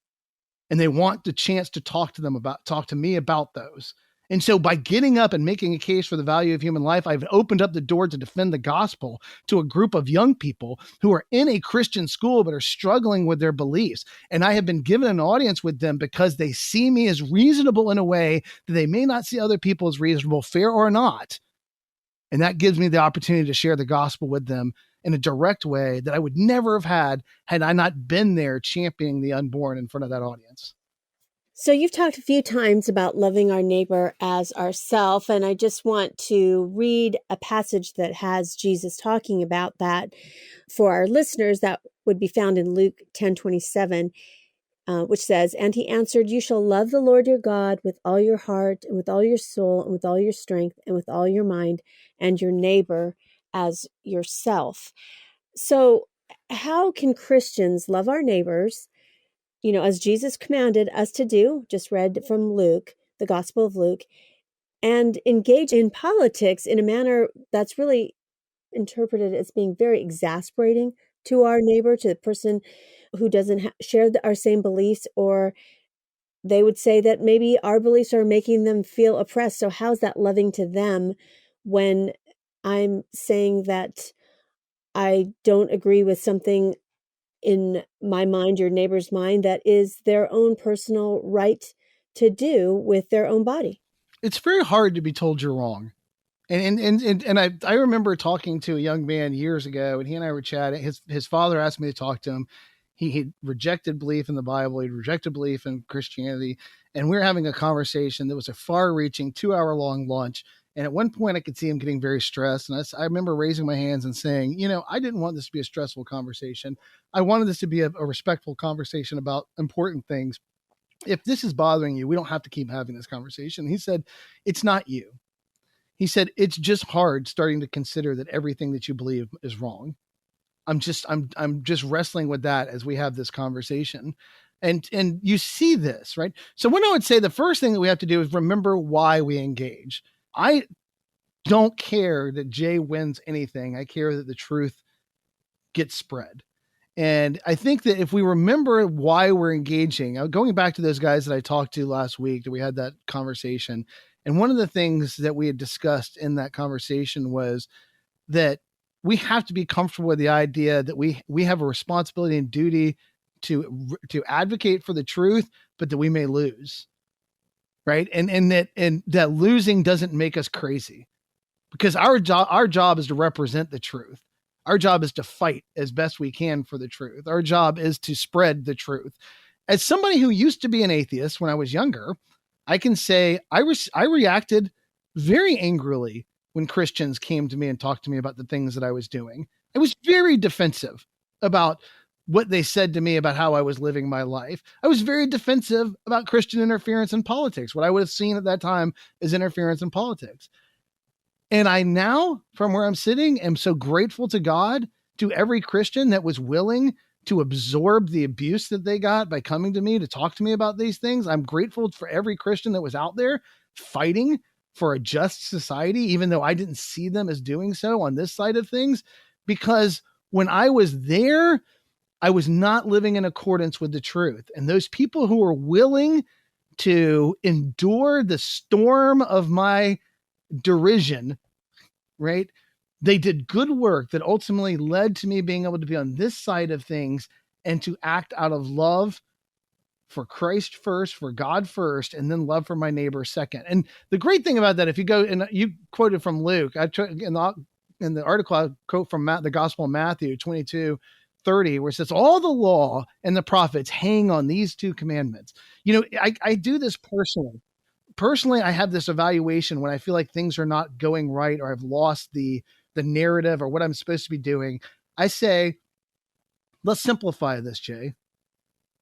and they want the chance to talk to me about those. And so by getting up and making a case for the value of human life, I've opened up the door to defend the gospel to a group of young people who are in a Christian school but are struggling with their beliefs. And I have been given an audience with them because they see me as reasonable in a way that they may not see other people as reasonable, fair or not. And that gives me the opportunity to share the gospel with them in a direct way that I would never have had I not been there championing the unborn in front of that audience. So you've talked a few times about loving our neighbor as ourself, and I just want to read a passage that has Jesus talking about that for our listeners. That would be found in Luke 10:27, which says, "And he answered, you shall love the Lord your God with all your heart and with all your soul and with all your strength and with all your mind, and your neighbor as yourself." So how can Christians love our neighbors, as Jesus commanded us to do, just read from Luke, the Gospel of Luke, and engage in politics in a manner that's really interpreted as being very exasperating to our neighbor, to the person who doesn't share our same beliefs, or they would say that maybe our beliefs are making them feel oppressed. So how's that loving to them when I'm saying that I don't agree with something in my mind, your neighbor's mind, that is their own personal right to do with their own body? It's very hard to be told you're wrong. And I remember talking to a young man years ago, and he and I were chatting. His father asked me to talk to him. He rejected belief in the Bible. He rejected belief in Christianity. And we were having a conversation that was a far-reaching 2-hour-long lunch. And at one point I could see him getting very stressed. And I remember raising my hands and saying, I didn't want this to be a stressful conversation. I wanted this to be a respectful conversation about important things. If this is bothering you, we don't have to keep having this conversation. He said, it's not you. He said, it's just hard starting to consider that everything that you believe is wrong. I'm just wrestling with that as we have this conversation. And you see this, right? So what I would say, the first thing that we have to do is remember why we engage. I don't care that Jay wins anything. I care that the truth gets spread. And I think that if we remember why we're engaging, going back to those guys that I talked to last week, that we had that conversation. And one of the things that we had discussed in that conversation was that we have to be comfortable with the idea that we have a responsibility and duty to advocate for the truth, but that we may lose. Right. And that losing doesn't make us crazy, because our job is to represent the truth. Our job is to fight as best we can for the truth. Our job is to spread the truth. As somebody who used to be an atheist when I was younger, I can say I reacted very angrily when Christians came to me and talked to me about the things that I was doing. I was very defensive about what they said to me about how I was living my life. I was very defensive about Christian interference in politics, what I would have seen at that time as interference in politics. And I now, from where I'm sitting, am so grateful to God, to every Christian that was willing to absorb the abuse that they got by coming to me to talk to me about these things. I'm grateful for every Christian that was out there fighting for a just society, even though I didn't see them as doing so on this side of things, because when I was there, I was not living in accordance with the truth. And those people who were willing to endure the storm of my derision, right, They did good work that ultimately led to me being able to be on this side of things and to act out of love for Christ first, for God first, and then love for my neighbor second. And the great thing about that, if you go and you quoted from Luke, in the article, I quote from the Gospel of Matthew 22:30, where it says, all the law and the prophets hang on these two commandments. I do this personally. Personally, I have this evaluation when I feel like things are not going right or I've lost the narrative or what I'm supposed to be doing. I say, let's simplify this, Jay.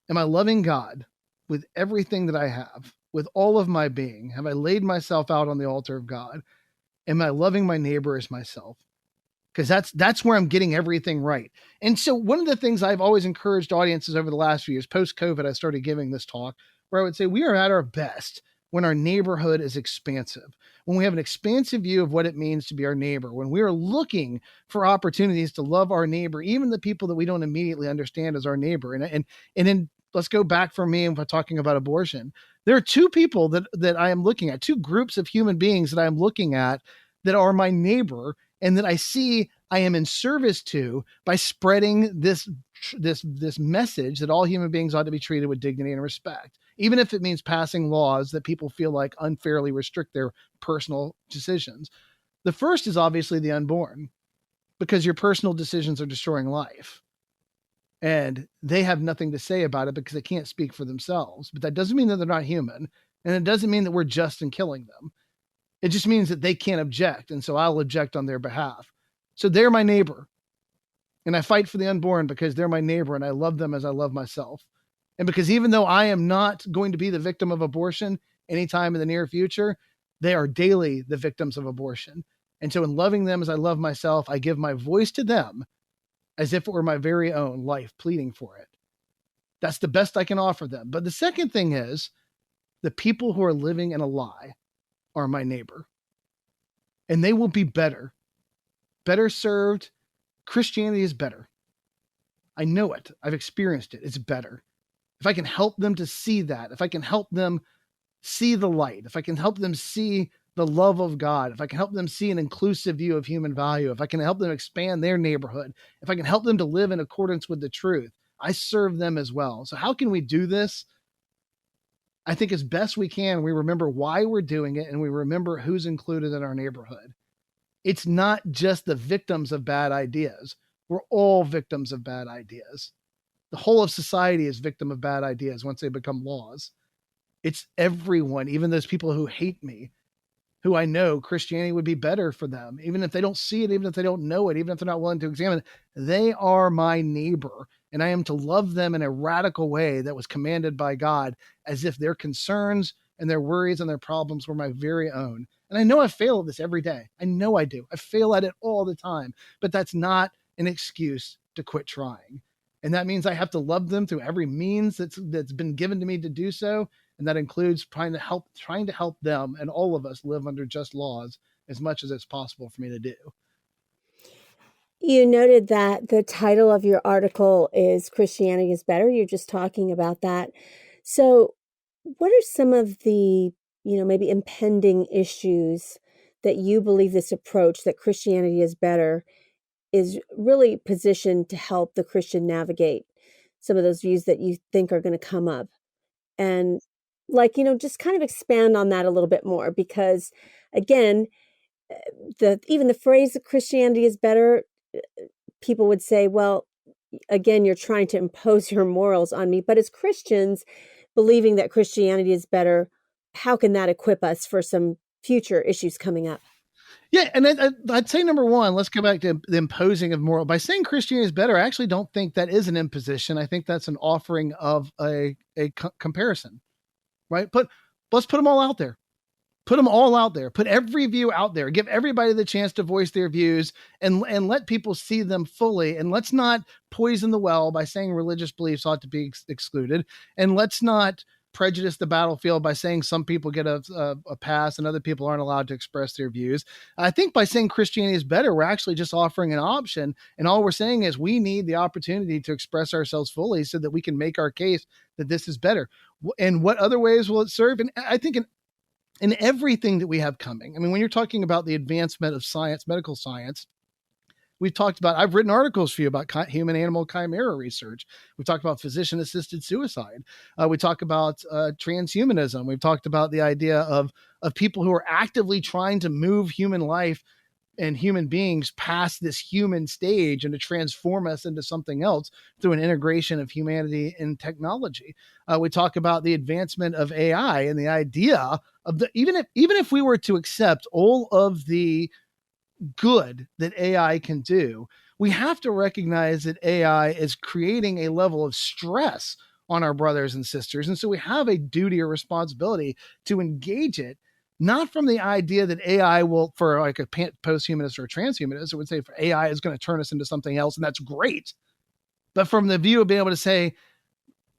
Am I loving God with everything that I have, with all of my being? Have I laid myself out on the altar of God? Am I loving my neighbor as myself? Because that's where I'm getting everything right. And so one of the things I've always encouraged audiences over the last few years, post-COVID, I started giving this talk where I would say we are at our best when our neighborhood is expansive, when we have an expansive view of what it means to be our neighbor, when we are looking for opportunities to love our neighbor, even the people that we don't immediately understand as our neighbor. And then let's go back for me and talking about abortion. There are two people that I am looking at, two groups of human beings that I am looking at that are my neighbor and that I see I am in service to by spreading this message that all human beings ought to be treated with dignity and respect, even if it means passing laws that people feel like unfairly restrict their personal decisions. The first is obviously the unborn, because your personal decisions are destroying life. And they have nothing to say about it because they can't speak for themselves. But that doesn't mean that they're not human. And it doesn't mean that we're just in killing them. It just means that they can't object. And so I'll object on their behalf. So they're my neighbor. And I fight for the unborn because they're my neighbor and I love them as I love myself. And because even though I am not going to be the victim of abortion anytime in the near future, they are daily the victims of abortion. And so in loving them as I love myself, I give my voice to them as if it were my very own life pleading for it. That's the best I can offer them. But the second thing is the people who are living in a lie are my neighbor. And they will be better served. Christianity is better. I know it. I've experienced it. It's better. If I can help them to see that, if I can help them see the light, if I can help them see the love of God, if I can help them see an inclusive view of human value, if I can help them expand their neighborhood, if I can help them to live in accordance with the truth, I serve them as well. So how can we do this? I think as best we can, we remember why we're doing it and we remember who's included in our neighborhood. It's not just the victims of bad ideas. We're all victims of bad ideas. The whole of society is victim of bad ideas once they become laws. It's everyone, even those people who hate me, who I know Christianity would be better for them, even if they don't see it, even if they don't know it, even if they're not willing to examine it. They are my neighbor, and I am to love them in a radical way that was commanded by God, as if their concerns and their worries and their problems were my very own. And I know I fail at this every day. I know I do. I fail at it all the time, but that's not an excuse to quit trying. And that means I have to love them through every means that's been given to me to do so. And that includes trying to help them and all of us live under just laws as much as it's possible for me to do. You noted that the title of your article is Christianity is Better. You're just talking about that. So what are some of the, maybe impending issues that you believe this approach that Christianity is better is really positioned to help the Christian navigate some of those views that you think are going to come up? And just kind of expand on that a little bit more, because again, even the phrase that Christianity is better, people would say, well, again, you're trying to impose your morals on me. But as Christians, believing that Christianity is better, how can that equip us for some future issues coming up? Yeah, and I'd say number one, let's go back to the imposing of moral. By saying Christianity is better, I actually don't think that is an imposition. I think that's an offering of a comparison, right? Let's put them all out there. Put them all out there. Put every view out there. Give everybody the chance to voice their views and let people see them fully. And let's not poison the well by saying religious beliefs ought to be excluded. And let's not prejudice the battlefield by saying some people get a pass and other people aren't allowed to express their views. I think by saying Christianity is better, we're actually just offering an option. And all we're saying is we need the opportunity to express ourselves fully so that we can make our case that this is better. And what other ways will it serve? And I think in everything that we have coming, I mean, when you're talking about the advancement of science, medical science, We've talked about, I've written articles for you about human animal chimera research. We've talked about physician assisted suicide. We talk about transhumanism. We've talked about the idea of people who are actively trying to move human life and human beings past this human stage and to transform us into something else through an integration of humanity and technology. We talk about the advancement of AI and the idea of even if we were to accept all of the good that AI can do, we have to recognize that AI is creating a level of stress on our brothers and sisters. And so we have a duty or responsibility to engage it, not from the idea that AI will, for like a post-humanist or a transhumanist, it would say for AI is going to turn us into something else, and that's great. But from the view of being able to say,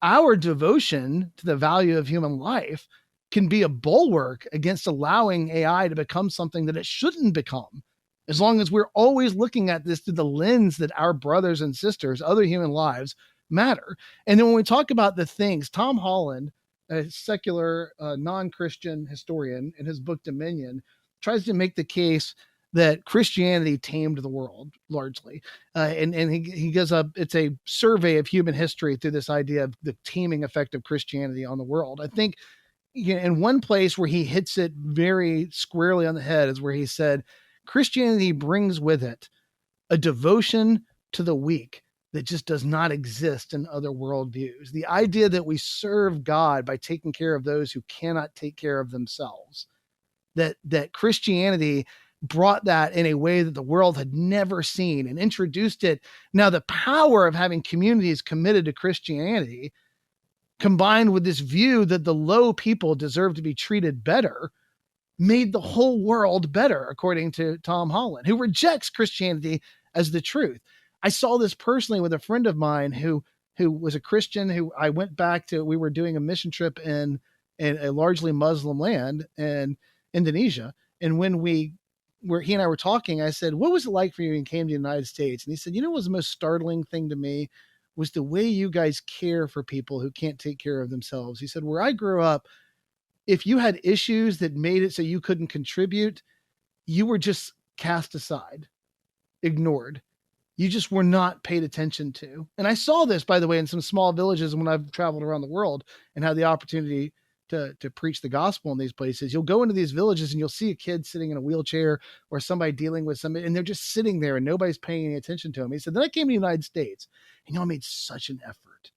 our devotion to the value of human life can be a bulwark against allowing AI to become something that it shouldn't become. As long as we're always looking at this through the lens that our brothers and sisters, other human lives, matter. And then when we talk about the things, Tom Holland, a secular, non-Christian historian, in his book Dominion, tries to make the case that Christianity tamed the world largely. And he gives it's a survey of human history through this idea of the taming effect of Christianity on the world. I think in one place where he hits it very squarely on the head is where he said, Christianity brings with it a devotion to the weak that just does not exist in other worldviews. The idea that we serve God by taking care of those who cannot take care of themselves, that Christianity brought that in a way that the world had never seen and introduced it. Now, the power of having communities committed to Christianity, combined with this view that the low people deserve to be treated better, made the whole world better, according to Tom Holland, who rejects Christianity as the truth. I saw this personally with a friend of mine who was a Christian, who I went back to. We were doing a mission trip in a largely Muslim land in Indonesia. And when he and I were talking, I said, what was it like for you when you came to the United States? And he said, what was the most startling thing to me was the way you guys care for people who can't take care of themselves. He said, where I grew up, if you had issues that made it so you couldn't contribute, you were just cast aside, ignored. You just were not paid attention to. And I saw this, by the way, in some small villages when I've traveled around the world and had the opportunity to preach the gospel in these places. You'll go into these villages and you'll see a kid sitting in a wheelchair or somebody dealing with somebody, and they're just sitting there and nobody's paying any attention to them. He said, then I came to the United States and I made such an effort.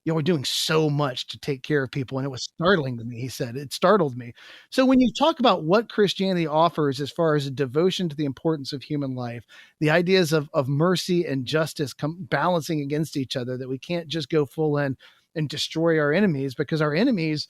We're doing so much to take care of people. And it was startling to me. He said, it startled me. So when you talk about what Christianity offers, as far as a devotion to the importance of human life, the ideas of mercy and justice balancing against each other, that we can't just go full in and destroy our enemies, because our enemies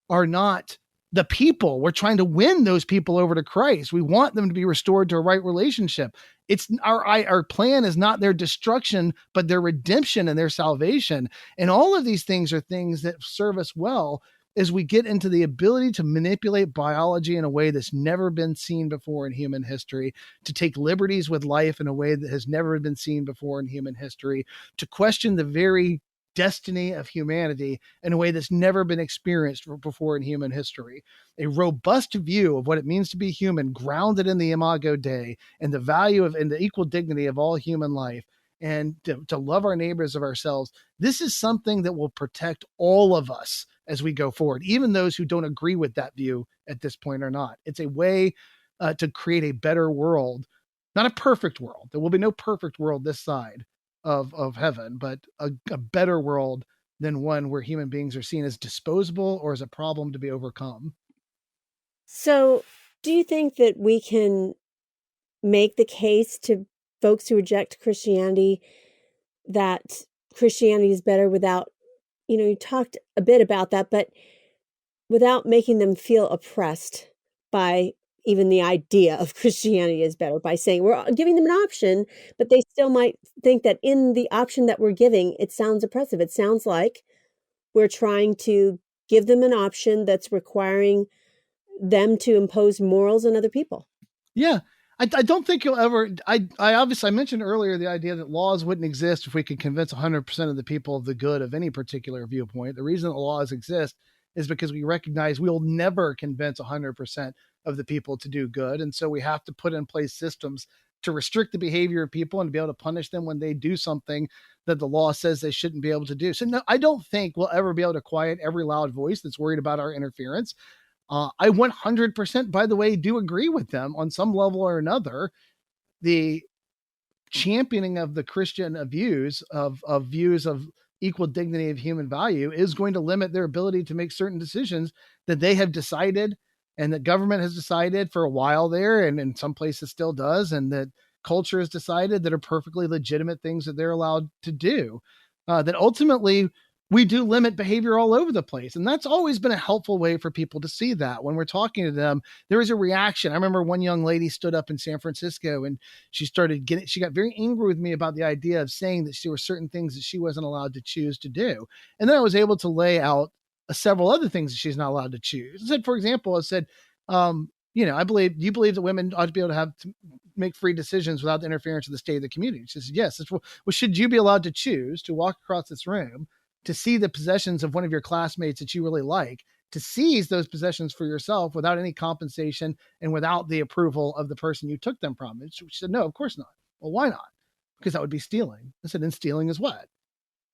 are not the people. We're trying to win those people over to Christ. We want them to be restored to a right relationship. It's our plan is not their destruction, but their redemption and their salvation. And all of these things are things that serve us well as we get into the ability to manipulate biology in a way that's never been seen before in human history, to take liberties with life in a way that has never been seen before in human history, to question the very destiny of humanity in a way that's never been experienced before in human history. A robust view of what it means to be human, grounded in the Imago Dei and the value of and the equal dignity of all human life, and to love our neighbors of ourselves. This is something that will protect all of us as we go forward, even those who don't agree with that view at this point or not. It's a way to create a better world, not a perfect world. There will be no perfect world this side of heaven, but a better world than one where human beings are seen as disposable or as a problem to be overcome. So do you think that we can make the case to folks who reject Christianity that Christianity is better without, you talked a bit about that, but without making them feel oppressed by even the idea of Christianity is better, by saying we're giving them an option, but they still might think that in the option that we're giving, it sounds oppressive. It sounds like we're trying to give them an option that's requiring them to impose morals on other people. Yeah. I don't think you'll ever, I obviously, I mentioned earlier the idea that laws wouldn't exist if we could convince 100% of the people of the good of any particular viewpoint. The reason that laws exist is because we recognize we'll never convince 100% of the people to do good. And so we have to put in place systems to restrict the behavior of people and to be able to punish them when they do something that the law says they shouldn't be able to do. So no, I don't think we'll ever be able to quiet every loud voice that's worried about our interference. I 100%, by the way, do agree with them on some level or another. The championing of the Christian views of equal dignity of human value is going to limit their ability to make certain decisions that they have decided and that government has decided for a while there, and in some places still does, and that culture has decided that are perfectly legitimate things that they're allowed to do. That ultimately we do limit behavior all over the place. And that's always been a helpful way for people to see that. When we're talking to them, there is a reaction. I remember one young lady stood up in San Francisco and she got very angry with me about the idea of saying that there were certain things that she wasn't allowed to choose to do. And then I was able to lay out several other things that she's not allowed to choose. I said, for example, I believe, do you believe that women ought to be able to make free decisions without the interference of the state of the community? She says, yes. Well, should you be allowed to choose to walk across this room, to see the possessions of one of your classmates that you really like, to seize those possessions for yourself without any compensation and without the approval of the person you took them from? And she said, no, of course not. Well, why not? Because that would be stealing. I said, and stealing is what?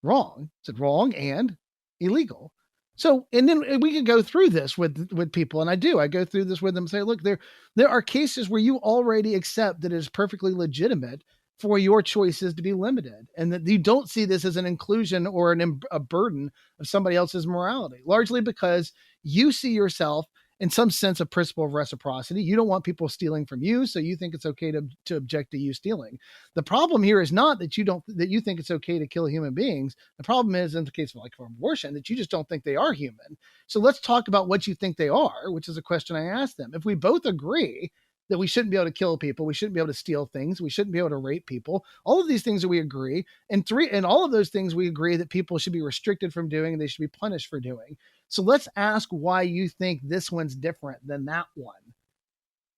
Wrong. I said, wrong and illegal. So, and then we could go through this with people, and I go through this with them and say, look, there are cases where you already accept that it is perfectly legitimate for your choices to be limited, and that you don't see this as an inclusion or a burden of somebody else's morality, largely because you see yourself in some sense of principle of reciprocity. You don't want people stealing from you, so you think it's okay to object to you stealing. The problem here is not that you think it's okay to kill human beings. The problem is, in the case of like for abortion, that you just don't think they are human. So let's talk about what you think they are, which is a question I asked them. If we both agree that we shouldn't be able to kill people, we shouldn't be able to steal things, we shouldn't be able to rape people, all of these things that we agree, and all of those things we agree that people should be restricted from doing and they should be punished for doing. So let's ask why you think this one's different than that one.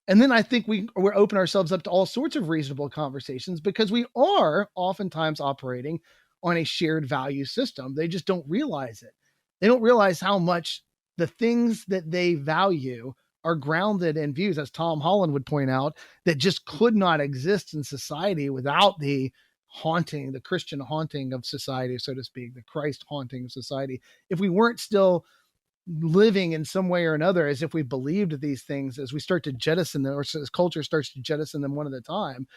And then I think we're open ourselves up to all sorts of reasonable conversations, because we are oftentimes operating on a shared value system. They just don't realize it. They don't realize how much the things that they value are grounded in views, as Tom Holland would point out, that just could not exist in society without the Christian haunting of society, so to speak, the Christ haunting of society. If we weren't still living in some way or another as if we believed these things, as we start to jettison them, or as culture starts to jettison them one at a time,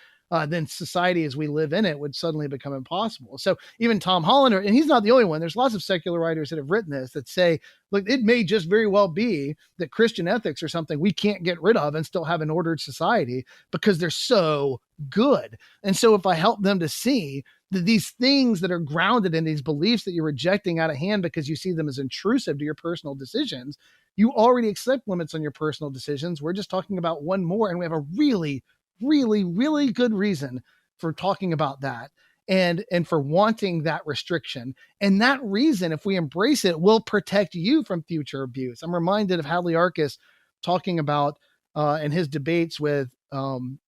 then society as we live in it would suddenly become impossible. So even Tom Holland, and he's not the only one, there's lots of secular writers that have written this, that say, look, it may just very well be that Christian ethics are something we can't get rid of and still have an ordered society because they're so good. And so if I help them to see that these things that are grounded in these beliefs that you're rejecting out of hand because you see them as intrusive to your personal decisions, you already accept limits on your personal decisions. We're just talking about one more, and we have a really, really, really good reason for talking about that and for wanting that restriction. And that reason, if we embrace it, will protect you from future abuse. I'm reminded of Hadley Arkes talking about in his debates with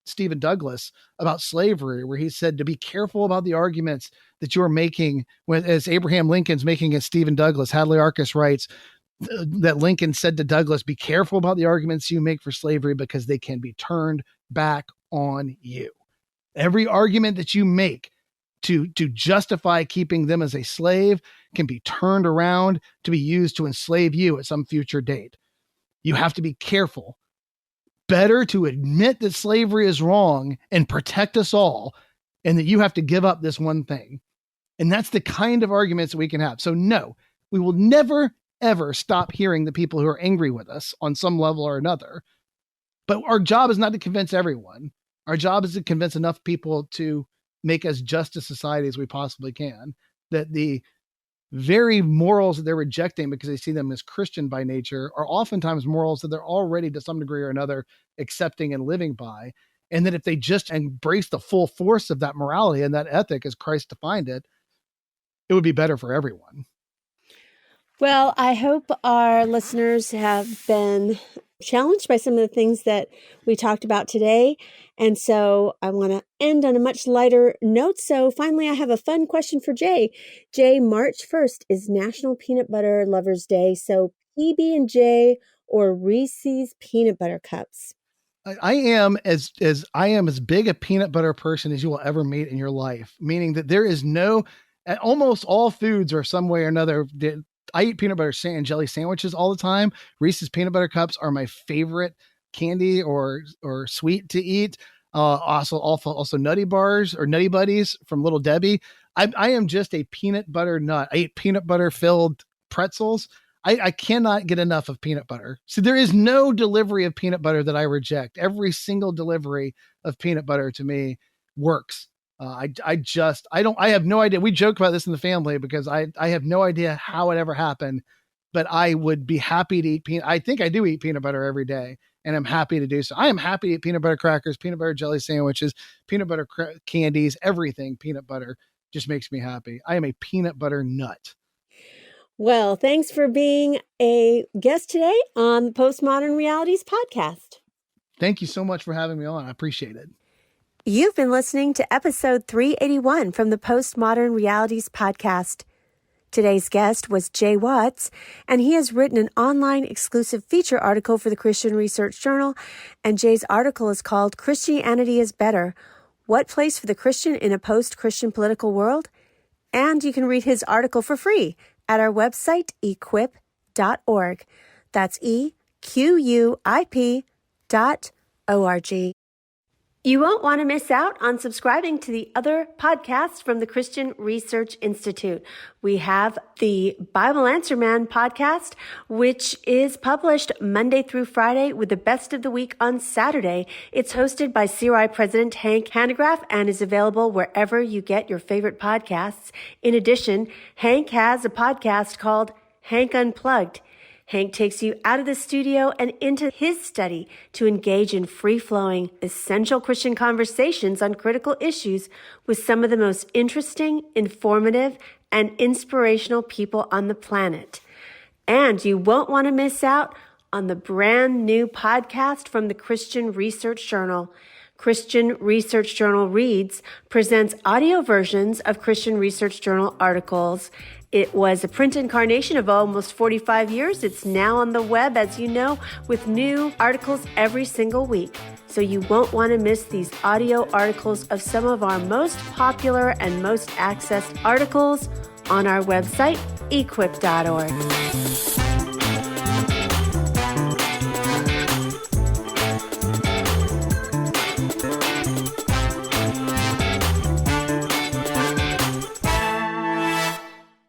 Stephen Douglas about slavery, where he said to be careful about the arguments that you're making as Abraham Lincoln's making against Stephen Douglas. Hadley Arkes writes that Lincoln said to Douglas, be careful about the arguments you make for slavery because they can be turned back on you. Every argument that you make to justify keeping them as a slave can be turned around to be used to enslave you at some future date. You have to be careful. Better to admit that slavery is wrong and protect us all, and that you have to give up this one thing. And that's the kind of arguments that we can have. So no, we will never, ever stop hearing the people who are angry with us on some level or another. But our job is not to convince everyone. Our job is to convince enough people to make as just a society as we possibly can, that the very morals that they're rejecting because they see them as Christian by nature are oftentimes morals that they're already to some degree or another accepting and living by. And that if they just embrace the full force of that morality and that ethic as Christ defined it, it would be better for everyone. Well, I hope our listeners have been challenged by some of the things that we talked about today. And so I want to end on a much lighter note. So finally, I have a fun question for Jay. Jay, March 1st is National Peanut Butter Lovers Day. So PB&J or Reese's Peanut Butter Cups? I am as big a peanut butter person as you will ever meet in your life, meaning that there is almost all foods are some way or another. I eat peanut butter and jelly sandwiches all the time. Reese's peanut butter cups are my favorite candy or sweet to eat. Also Nutty Bars or Nutty Buddies from Little Debbie. I am just a peanut butter nut. I eat peanut butter filled pretzels. I cannot get enough of peanut butter. So there is no delivery of peanut butter that I reject. Every single delivery of peanut butter to me works. I have no idea. We joke about this in the family because I have no idea how it ever happened, but I would be happy to eat I think I do eat peanut butter every day, and I'm happy to do so. I am happy to eat peanut butter crackers, peanut butter jelly sandwiches, peanut butter candies, everything peanut butter just makes me happy. I am a peanut butter nut. Well, thanks for being a guest today on the Postmodern Realities Podcast. Thank you so much for having me on. I appreciate it. You've been listening to episode 381 from the Postmodern Realities Podcast. Today's guest was Jay Watts, and he has written an online exclusive feature article for the Christian Research Journal, and Jay's article is called Christianity is Better: What Place for the Christian in a Post-Christian Political World? And you can read his article for free at our website, equip.org. That's EQUIP.org. You won't want to miss out on subscribing to the other podcasts from the Christian Research Institute. We have the Bible Answer Man podcast, which is published Monday through Friday with the best of the week on Saturday. It's hosted by CRI President Hank Hanegraaff and is available wherever you get your favorite podcasts. In addition, Hank has a podcast called Hank Unplugged. Hank takes you out of the studio and into his study to engage in free-flowing, essential Christian conversations on critical issues with some of the most interesting, informative, and inspirational people on the planet. And you won't want to miss out on the brand new podcast from the Christian Research Journal. Christian Research Journal Reads presents audio versions of Christian Research Journal articles. It was a print incarnation of almost 45 years. It's now on the web, as you know, with new articles every single week. So you won't want to miss these audio articles of some of our most popular and most accessed articles on our website, equip.org.